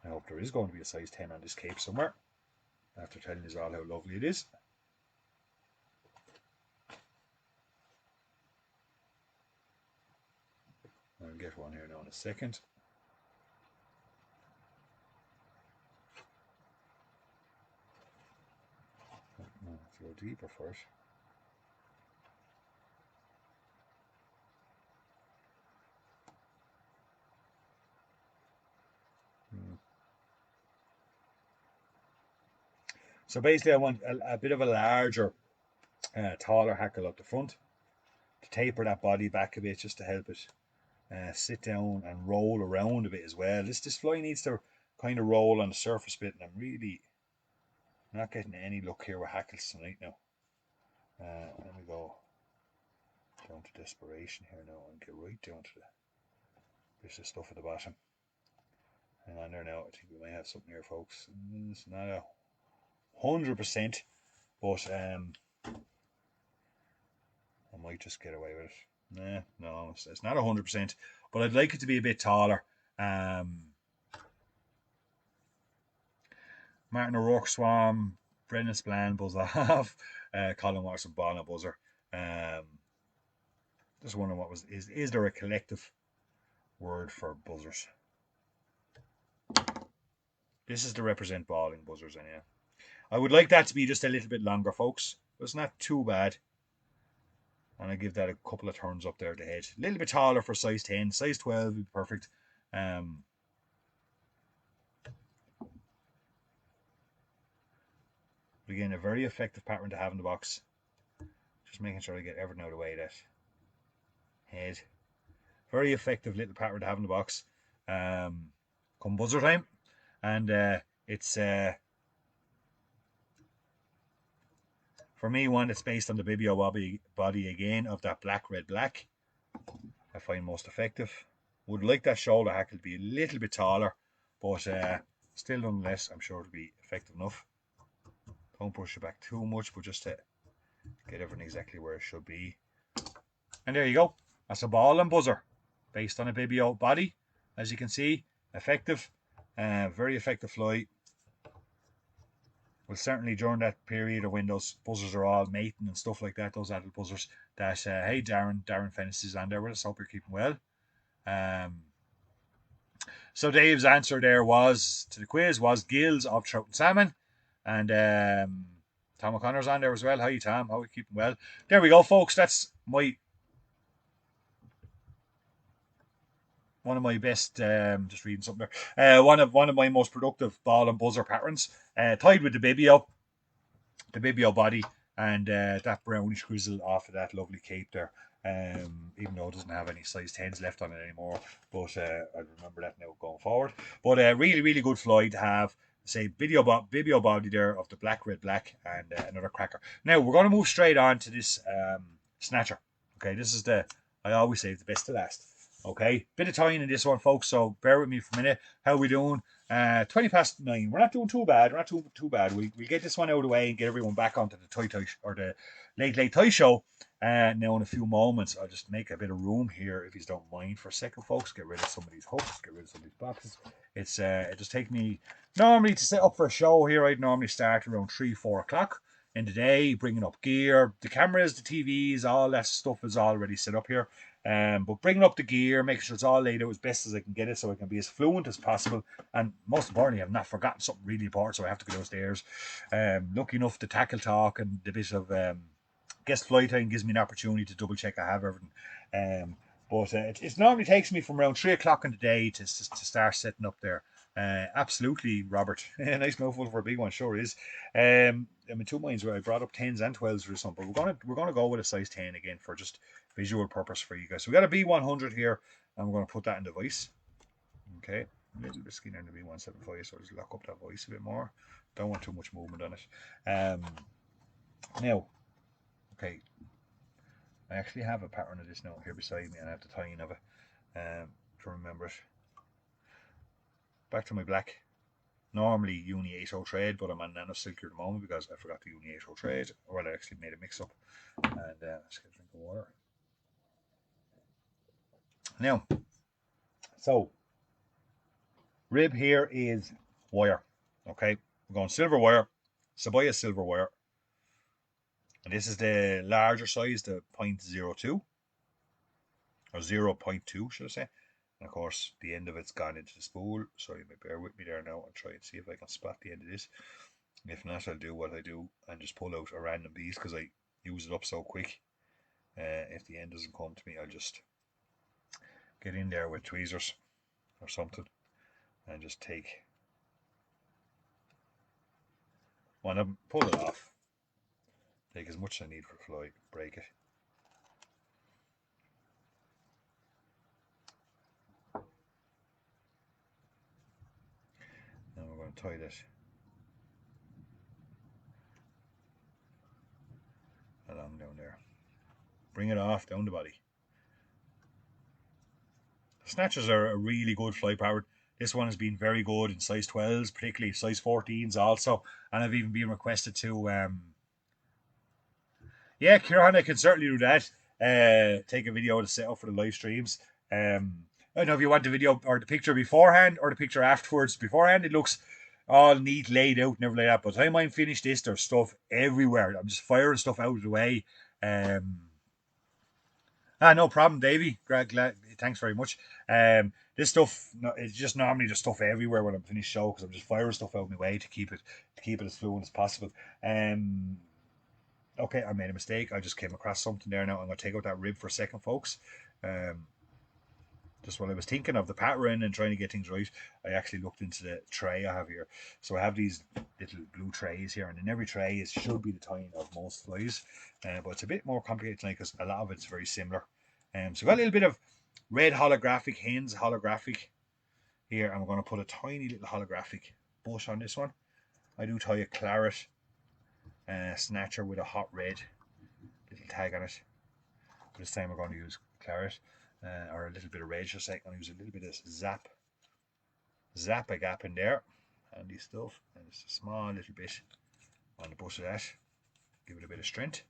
Speaker 1: I hope there is going to be a size 10 on this cape somewhere. After telling you all how lovely it is. I'll get one here now in a second. Let's go deeper first. So basically I want a bit of a larger, taller hackle up the front to taper that body back a bit, just to help it sit down and roll around a bit as well. This fly needs to kind of roll on the surface a bit, and I'm really not getting any luck here with hackles tonight now. Let me go down to desperation here now and get right down to this stuff at the bottom. Hang on there now. I think we might have something here, folks. It's not 100%, but I might just get away with it. No, it's not 100%, but I'd like it to be a bit taller. Martin O'Rourke Swam, Brendan Spillane buzz off, Colin Watson ball and buzzer. Just wondering what is there a collective word for buzzers? This is to represent balling buzzers, anyhow. I would like that to be just a little bit longer, folks. But it's not too bad. And I give that a couple of turns up there at the head. A little bit taller for size 10. Size 12 would be perfect. Again, a very effective pattern to have in the box. Just making sure I get everything out of the way. That head. Very effective little pattern to have in the box. Come buzzer time. And it's... for me, one that's based on the Bibio body again of that black, red, black. I find most effective. Would like that shoulder hackle to be a little bit taller, but still nonetheless, I'm sure it'll be effective enough. Don't push it back too much, but just to get everything exactly where it should be. And there you go. That's a ball and buzzer based on a Bibio body. As you can see, effective. Very effective fly. Well, certainly during that period of when those buzzers are all mating and stuff like that, those adult buzzers, that, hey, Darren Fennis is on there with us. Hope you're keeping well. So Dave's answer there was, to the quiz, was gills of trout and salmon. And Tom O'Connor's on there as well. Hi, Tom. How are you keeping well? There we go, folks. That's one of my best, just reading something there. One of my most productive ball and buzzer patterns, tied with the Bibio body, and that brownish grizzle off of that lovely cape there. Even though it doesn't have any size 10s left on it anymore, but I remember that now going forward. But really, really good fly to have. Say Bibio body there of the black, red, black, and another cracker. Now we're going to move straight on to this Snatcher. Okay, this is I always say the best to last. Okay, bit of tying in this one, folks, so bear with me for a minute. How are we doing? 9:20. We're not doing too bad. We'll get this one out of the way and get everyone back onto the toy or the late toy show. Now in a few moments, I'll just make a bit of room here, if you don't mind, for a second, folks. Get rid of some of these hooks, get rid of some of these boxes. It just takes me normally to set up for a show here. I'd normally start around 3-4 o'clock in the day, bringing up gear, the cameras, the TVs, all that stuff is already set up here. But bringing up the gear, making sure it's all laid out as best as I can get it, so I can be as fluent as possible. And most importantly, I've not forgotten something really important, so I have to go downstairs. Lucky enough, the tackle talk and the bit of guest flight time gives me an opportunity to double check I have everything. But it normally takes me from around 3 o'clock in the day to start setting up there. Absolutely, Robert. Nice mouthful for a big one, sure is. I'm in two minds where I brought up 10s and 12s for something, but we're gonna go with a size 10 again for just visual purpose for you guys. So we got a B100 here, and we're gonna put that in the vise. Okay, a little bit skinnier than the B175, so just lock up that vise a bit more. Don't want too much movement on it. Now, okay, I actually have a pattern of this now here beside me, and I have the tying of it to remember it. Back to my black. Normally Uni 80 trade, but I'm on Nano Silky at the moment because I forgot the Uni 80 trade, or I actually made a mix up. And let's get a drink of water. Now, so rib here is wire. Okay, we're going silver wire, Sabaya silver wire, and this is the larger size, the 0.02 or 0.2, should I say? And of course, the end of it's gone into the spool, so you may bear with me there now. I'll try and see if I can spot the end of this. If not, I'll do what I do and just pull out a random piece because I use it up so quick. If the end doesn't come to me, I'll just get in there with tweezers or something and just take one of them, pull it off, take as much as I need for the fly, break it. And we're going to tie this along down there. Bring it off down the body. The Snatchers are a really good fly pattern. This one has been very good in size 12s, particularly size 14s also, and I've even been requested to yeah, Kieran, I can certainly do that. Take a video to set up for the live streams. I don't know if you want the video or the picture beforehand or the picture afterwards. Beforehand, it looks all neat, laid out, and everything like that. By the time I finish this, there's stuff everywhere. I'm just firing stuff out of the way. No problem, Davey. Glad, thanks very much. This stuff, it's just normally just stuff everywhere when I'm finished show because I'm just firing stuff out of my way to keep it as fluent as possible. Okay, I made a mistake. I just came across something there now. I'm going to take out that rib for a second, folks. Just while I was thinking of the pattern and trying to get things right, I actually looked into the tray I have here. So I have these little blue trays here, and in every tray should be the tying of most flies. But it's a bit more complicated tonight because a lot of it's very similar. So I've got a little bit of red holographic, Haynes holographic here, and we're going to put a tiny little holographic bush on this one. I do tie a claret Snatcher with a hot red little tag on it. This time we're going to use claret or a little bit of red. Just like I'm going to use a little bit of zap a gap in there, handy stuff, and just a small little bit on the bush of that. Give it a bit of strength.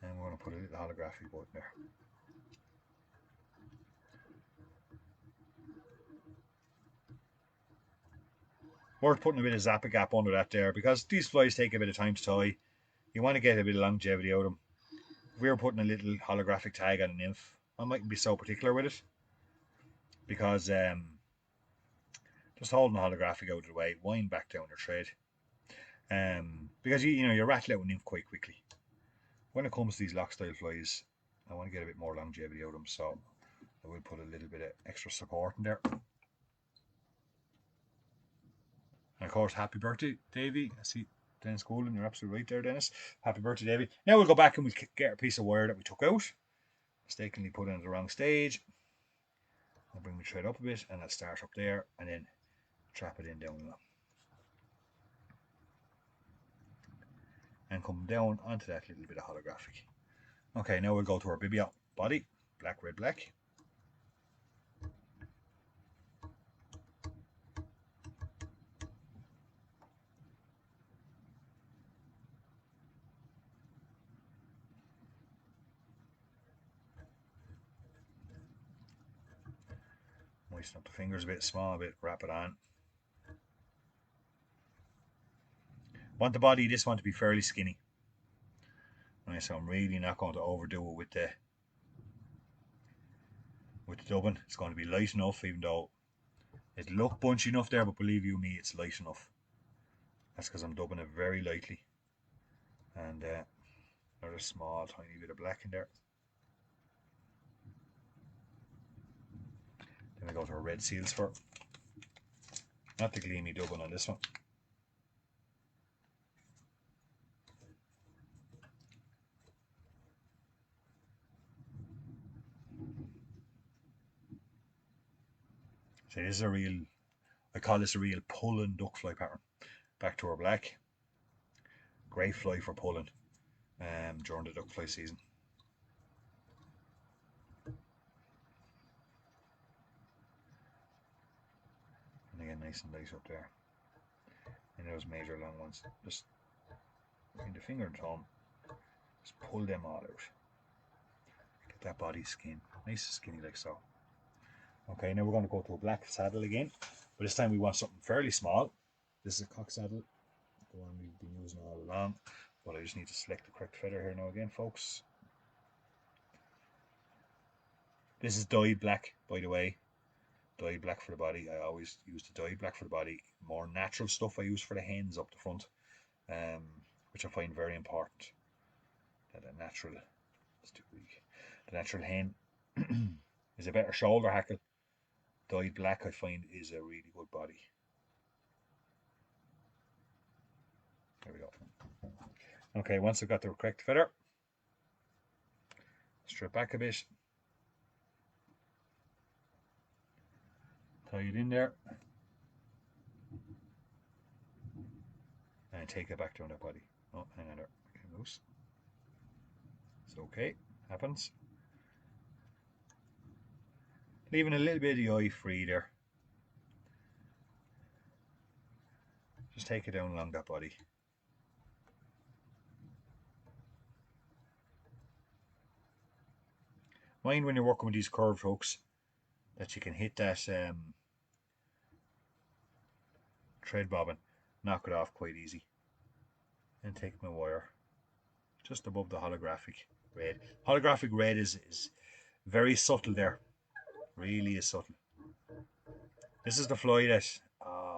Speaker 1: And we're going to put a little holographic button there. Worth putting a bit of Zappa Gap under that there because these flies take a bit of time to tie. You want to get a bit of longevity out of them. If we were putting a little holographic tag on an nymph, I mightn't be so particular with it because just holding the holographic out of the way, wind back down your thread. Because you rattle out a nymph quite quickly. When it comes to these lock style flies, I want to get a bit more longevity out of them, so I will put a little bit of extra support in there. And of course, happy birthday, Davey. I see Dennis Golden, you're absolutely right there, Dennis. Happy birthday, Davey. Now we'll go back and we'll get a piece of wire that we took out. Mistakenly put it in the wrong stage. I'll bring the thread up a bit and I'll start up there and then trap it in down low. And come down onto that little bit of holographic. Okay, now we'll go to our Bibio body. Black, red, black. Moisten up the fingers a bit, small a bit, wrap it on. Want the body, this one to be fairly skinny. Right, so I'm really not going to overdo it with the dubbing. It's going to be light enough, even though it look bunchy enough there, but believe you me, it's light enough. That's because I'm dubbing it very lightly. And another small, tiny bit of black in there. Then we go to our red seals fur. Not the gleamy dubbin on this one. So this is a real, I call this a real pulling duck fly pattern. Back to our black. Great fly for pulling during the duck fly season. And again, nice and light up there. And those major long ones. Just between the finger and thumb. Just pull them all out. Get that body skin. Nice and skinny like so. Okay, now we're going to go to a black saddle again. But this time we want something fairly small. This is a cock saddle. The one we've been using all along. But I just need to select the correct feather here now again, folks. This is dyed black, by the way. Dyed black for the body. I always use the dyed black for the body. More natural stuff I use for the hens up the front, which I find very important. That a natural, it's too weak. The natural hen is a better shoulder hackle. Dyed black I find is a really good body. There we go. Okay, once I've got the correct feather, strip back a bit. Tie it in there. And take it back down that body. Oh, hang on there. Get loose. It's okay. Happens. Leaving a little bit of the eye free there. Just take it down along that body. Mind when you're working with these curved hooks that you can hit that thread bobbin, knock it off quite easy. And take my wire just above the holographic red. Holographic red is very subtle there. Really is subtle. This is the fly that,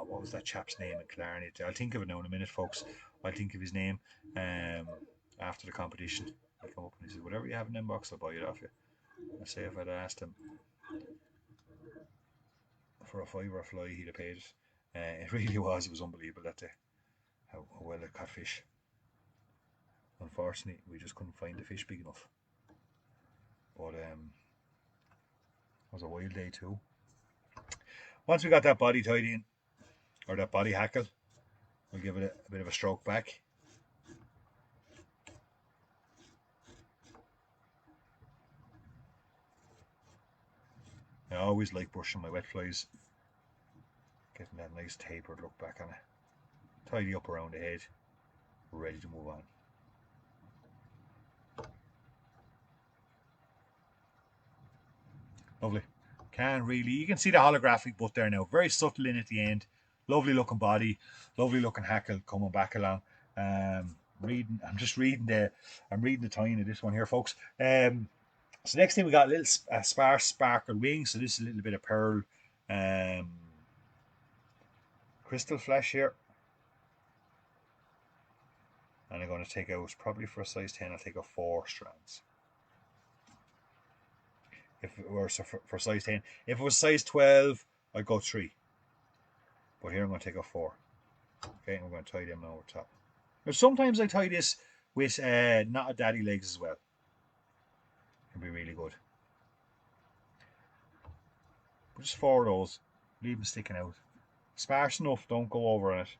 Speaker 1: what was that chap's name in Clarendon? I'll think of it now in a minute, folks. I'll think of his name after the competition. He'll come up and he says, whatever you have in the inbox, I'll buy it off you. I say if I'd asked him for a $5 fly, he'd have paid it. It really was. It was unbelievable that day. How well it caught fish. Unfortunately, we just couldn't find the fish big enough. But it was a wild day too. Once we got that body tied in, or that body hackle, we'll give it a bit of a stroke back. I always like brushing my wet flies, getting that nice tapered look back on it. Tidy up around the head, we're ready to move on. Lovely. You can see the holographic butt there now, very subtle in at the end. Lovely looking body, lovely looking hackle coming back along. I'm reading the tying of this one here, folks. So next thing we got a little sparse sparkle wings. So this is a little bit of pearl crystal flash here. And I'm going to take out, probably for a size 10, I'll take out 4 strands. If it were for size 10. If it was size 12, I'd go 3. But here I'm going to take out 4. Okay, and we're going to tie them over top. Now sometimes I tie this with knotted daddy legs as well. Can be really good. But just 4 of those. Leave them sticking out. Sparse enough, don't go over on it.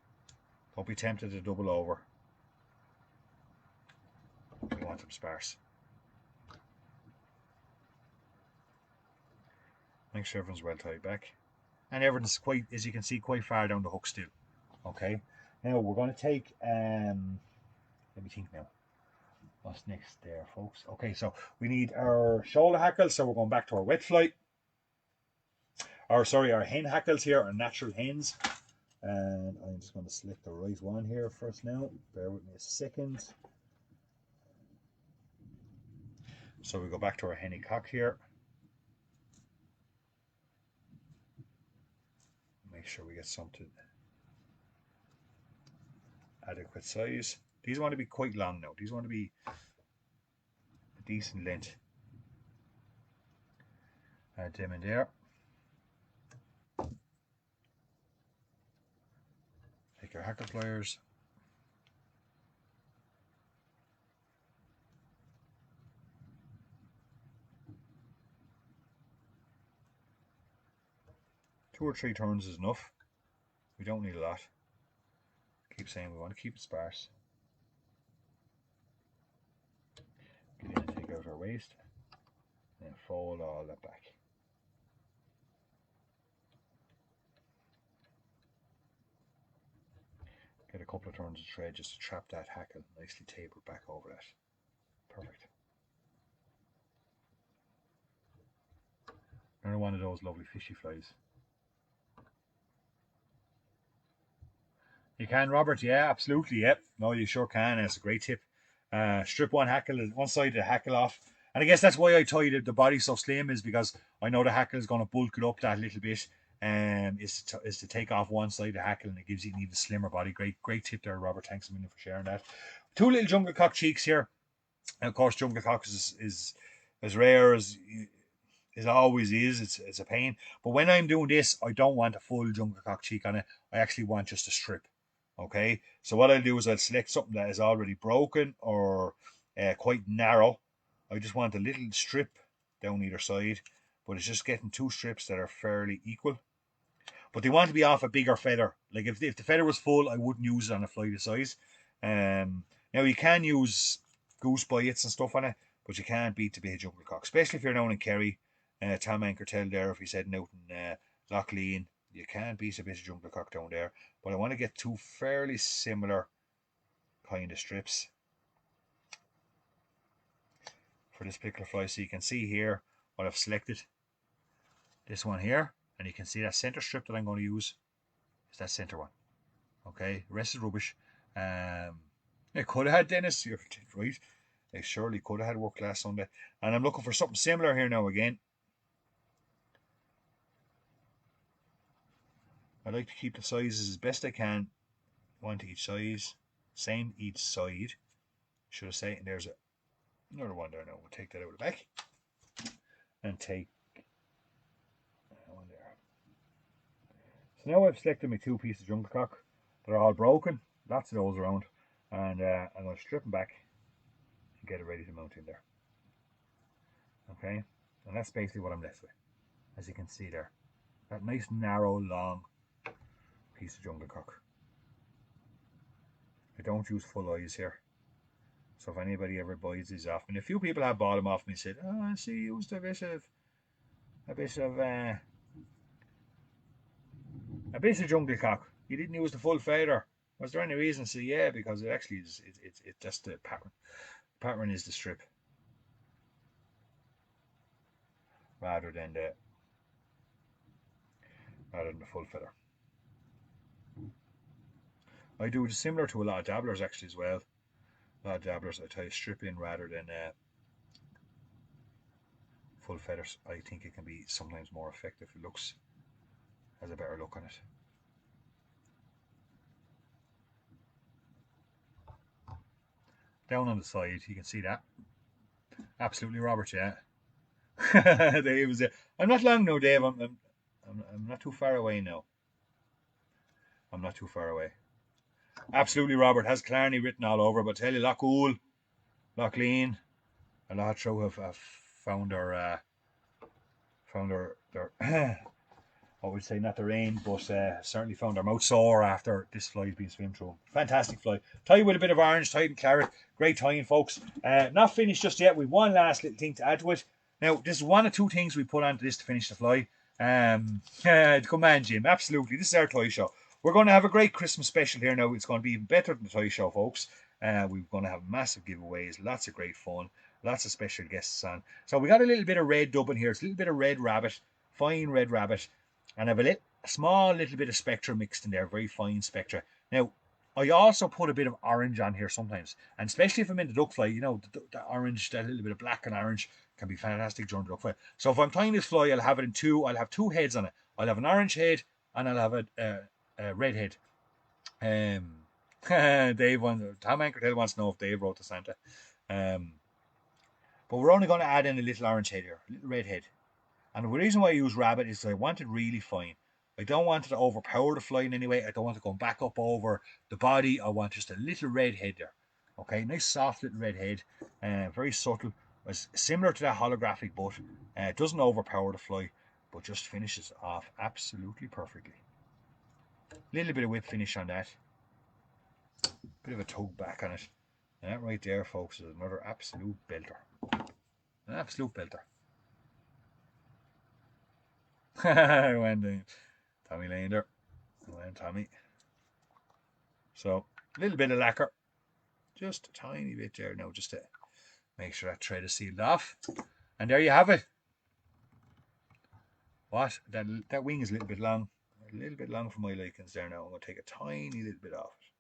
Speaker 1: Don't be tempted to double over. You want them sparse. Make sure everyone's well tied back. And everyone's quite, as you can see, quite far down the hook still. Okay. Now we're going to take, let me think now. What's next there, folks? Okay, so we need our shoulder hackles. So we're going back to our wet fly. Our hen hackles here, our natural hens. And I'm just going to select the right one here first now. Bear with me a second. So we go back to our henny cock here. Make sure we get something adequate size. These want to be quite long now. These want to be a decent length. Add them in there. take your hackle pliers. Two or three turns is enough. We don't need a lot. Keep saying we want to keep it sparse. Get in and take out our waste. And then fold all that back. Get a couple of turns of thread just to trap that hackle nicely tapered back over that. Perfect. Another one of those lovely fishy flies. You can, Robert? Yeah, absolutely. Yep. No, you sure can. It's a great tip. Strip one side of the hackle off. And I guess that's why I tie the body so slim, is because I know the hackle is going to bulk it up that little bit. Is to take off one side of the hackle, and it gives you an even slimmer body. Great tip there, Robert. Thanks a million for sharing that. Two little jungle cock cheeks here. And of course, jungle cock is as rare as it always is. It's a pain. But when I'm doing this, I don't want a full jungle cock cheek on it. I actually want just a strip. Okay, so what I'll do is I'll select something that is already broken or quite narrow. I just want a little strip down either side, but it's just getting two strips that are fairly equal. But they want to be off a bigger feather. Like if the feather was full, I wouldn't use it on a fly this size. Now you can use goose bites and stuff on it, but you can't beat the big jungle cock, especially if you're down in Kerry. Tom Ankertel there, if he's heading out in Loughlin, you can't beat a bit of jungle cock down there. But I want to get two fairly similar kind of strips for this particular fly. So you can see here what I've selected. This one here, and you can see that center strip that I'm going to use is that center one. Okay, the rest is rubbish. It could have had Dennis, you're right. They surely could have had work last Sunday. And I'm looking for something similar here now again. I like to keep the sizes as best I can. One to each size. Same each side. Should I say, and there's another one there now. We'll take that out of the back. And take that one there. So now I've selected my two pieces of jungle cock. They're all broken. Lots of those around. And I'm going to strip them back and get it ready to mount in there. Okay. And that's basically what I'm left with. As you can see there. That nice, narrow, long piece of jungle cock. I don't use full eyes here. So if anybody ever buys these off me, and a few people have bought them off me and said, "Oh, I see you used a bit of jungle cock. You didn't use the full feather. Was there any reason?" So yeah, because it actually is. It's just the pattern. The pattern is the strip, rather than the full feather. I do it similar to a lot of dabblers actually as well. A lot of dabblers, I tie a strip in rather than full feathers. I think it can be sometimes more effective. It has a better look on it. Down on the side, you can see that. Absolutely, Robert. Yeah. Dave was there. I'm not long now, Dave. I'm not too far away now. I'm not too far away. Absolutely, Robert. Has Clarny written all over, but tell you, Loughool, Loughlin, a lot of have found their I would say not their aim, but certainly found their mouth sore after this fly being swim through. Fantastic fly. Tie with a bit of orange, tied in claret. Great tying, folks. Not finished just yet. We've one last little thing to add to it. Now, this is one or two things we put onto this to finish the fly. Come on, Jim. Absolutely. This is our toy show. We're going to have a great Christmas special here now. It's going to be even better than the toy show, folks. We're going to have massive giveaways, lots of great fun, lots of special guests on. So we got a little bit of red dubbing here. It's a little bit of red rabbit, fine red rabbit, and I have a small little bit of spectra mixed in there, very fine spectra. Now, I also put a bit of orange on here sometimes, and especially if I'm in the duck fly, you know, the orange, that little bit of black and orange can be fantastic during the duck fly. So if I'm tying this fly, I'll have it in two. I'll have two heads on it. I'll have an orange head and I'll have a red head. Tom Ankertel wants to know if Dave wrote to Santa. But we're only going to add in a little orange head here, a little red head. And the reason why I use rabbit is I want it really fine. I don't want it to overpower the fly in any way. I don't want it going back up over the body. I want just a little red head there. Okay, nice soft little red head. Very subtle. It's similar to that holographic butt. It doesn't overpower the fly, but just finishes off absolutely perfectly. Little bit of whip finish on that. Bit of a tug back on it. And that right there, folks, is another absolute belter. An absolute belter. I went down. Tommy laying there. Went Tommy. So, a little bit of lacquer. Just a tiny bit there now, just to make sure that thread is sealed off. And there you have it. What? That wing is a little bit long. A little bit long for my likings there now. I'm going to take a tiny little bit off it.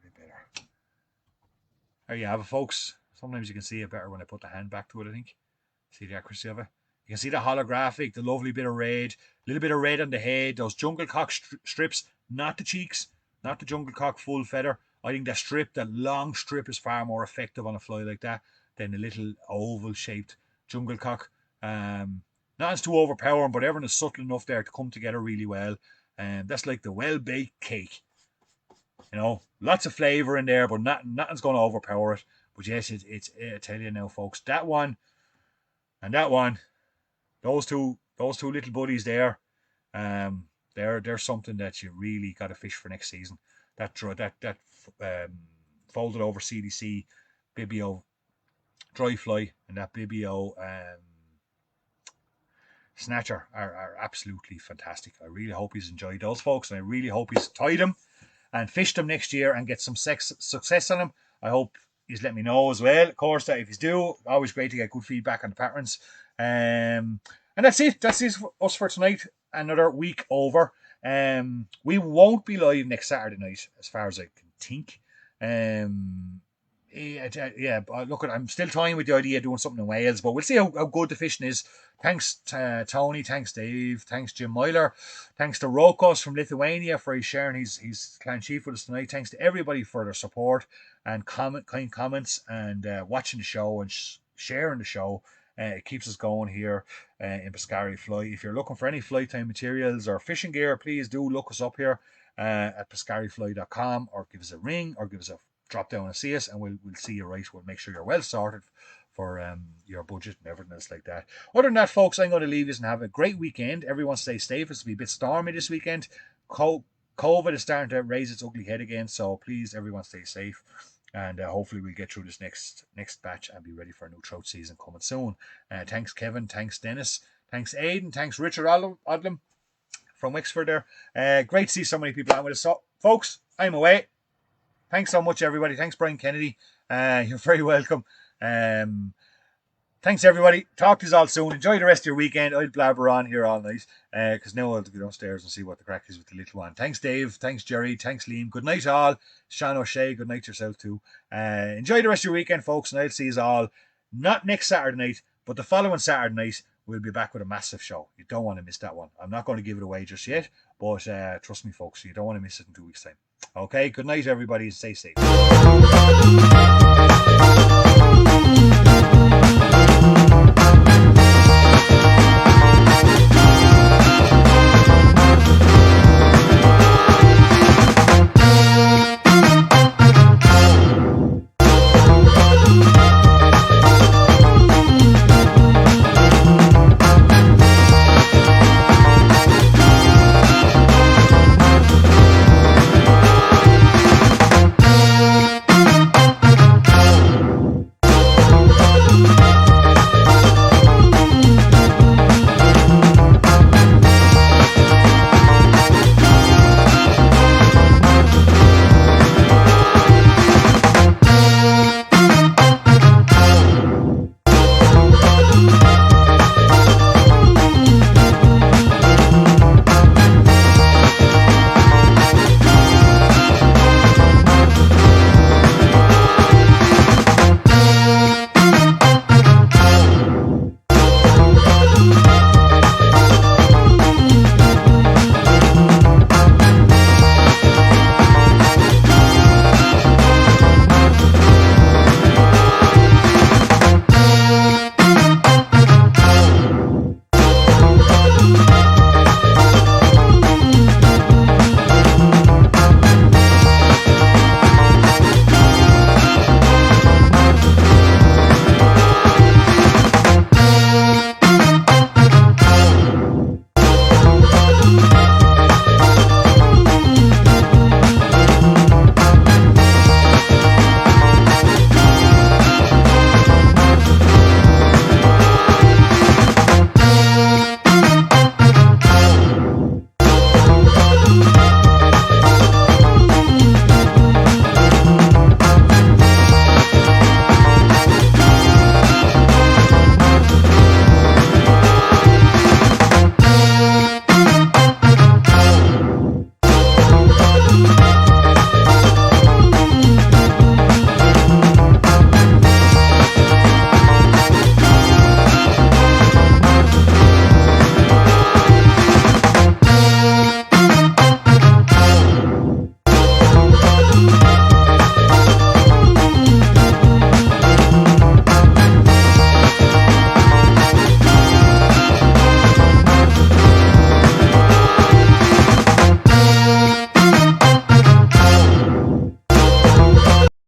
Speaker 1: A bit better. There you have it, folks. Sometimes you can see it better when I put the hand back to it, I think. See the accuracy of it? You can see the holographic, the lovely bit of red, a little bit of red on the head, those jungle cock strips, not the cheeks, not the jungle cock full feather. I think that long strip is far more effective on a fly like that than the little oval shaped jungle cock. Nothing's too overpowering, but everything is subtle enough there to come together really well. And that's like the well-baked cake. You know, lots of flavour in there, but nothing's going to overpower it. But yes, I tell you now, folks, that one and that one, those two little buddies there, they're something that you really got to fish for next season. That folded over CDC Bibio dry fly and that Bibio Snatcher are absolutely fantastic. I really hope he's enjoyed those, folks, and I really hope he's tied them and fished them next year and get some success on them. I hope he's let me know as well, of course, that if he's due, always great to get good feedback on the patterns. And that's it. That's it for us for tonight. Another week over. We won't be live next Saturday night, as far as I can think. Yeah, look, I'm still toying with the idea of doing something in Wales, but we'll see how good the fishing is. Thanks Tony, thanks Dave, thanks Jim Myler, thanks to Rokos from Lithuania for sharing his clan chief with us tonight. Thanks to everybody for their support and kind comments and watching the show and sharing the show. It keeps us going here in Pescari Fly. If you're looking for any fly time materials or fishing gear, please do look us up here at pescarifly.com, or give us a ring, or give us a drop down and see us, and we'll see you right. We'll make sure you're well sorted for your budget and everything else like that. Other than that, folks, I'm going to leave you and have a great weekend. Everyone stay safe. It's going to be a bit stormy this weekend. COVID is starting to raise its ugly head again, so please, everyone stay safe. And hopefully we'll get through this next batch and be ready for a new trout season coming soon. Thanks, Kevin. Thanks, Dennis. Thanks, Aidan. Thanks, Richard Odlum from Wexford there. Great to see so many people on with us. So, folks, I'm away. Thanks so much, everybody. Thanks, Brian Kennedy. You're very welcome. Thanks, everybody. Talk to you all soon. Enjoy the rest of your weekend. I'll blabber on here all night because now I'll have to go downstairs and see what the crack is with the little one. Thanks, Dave. Thanks, Jerry. Thanks, Liam. Good night, all. Sean O'Shea, good night to yourself, too. Enjoy the rest of your weekend, folks, and I'll see you all not next Saturday night, but the following Saturday night. We'll be back with a massive show. You don't want to miss that one. I'm not going to give it away just yet, but trust me, folks, you don't want to miss it in 2 weeks' time. Okay, good night, everybody, and stay safe.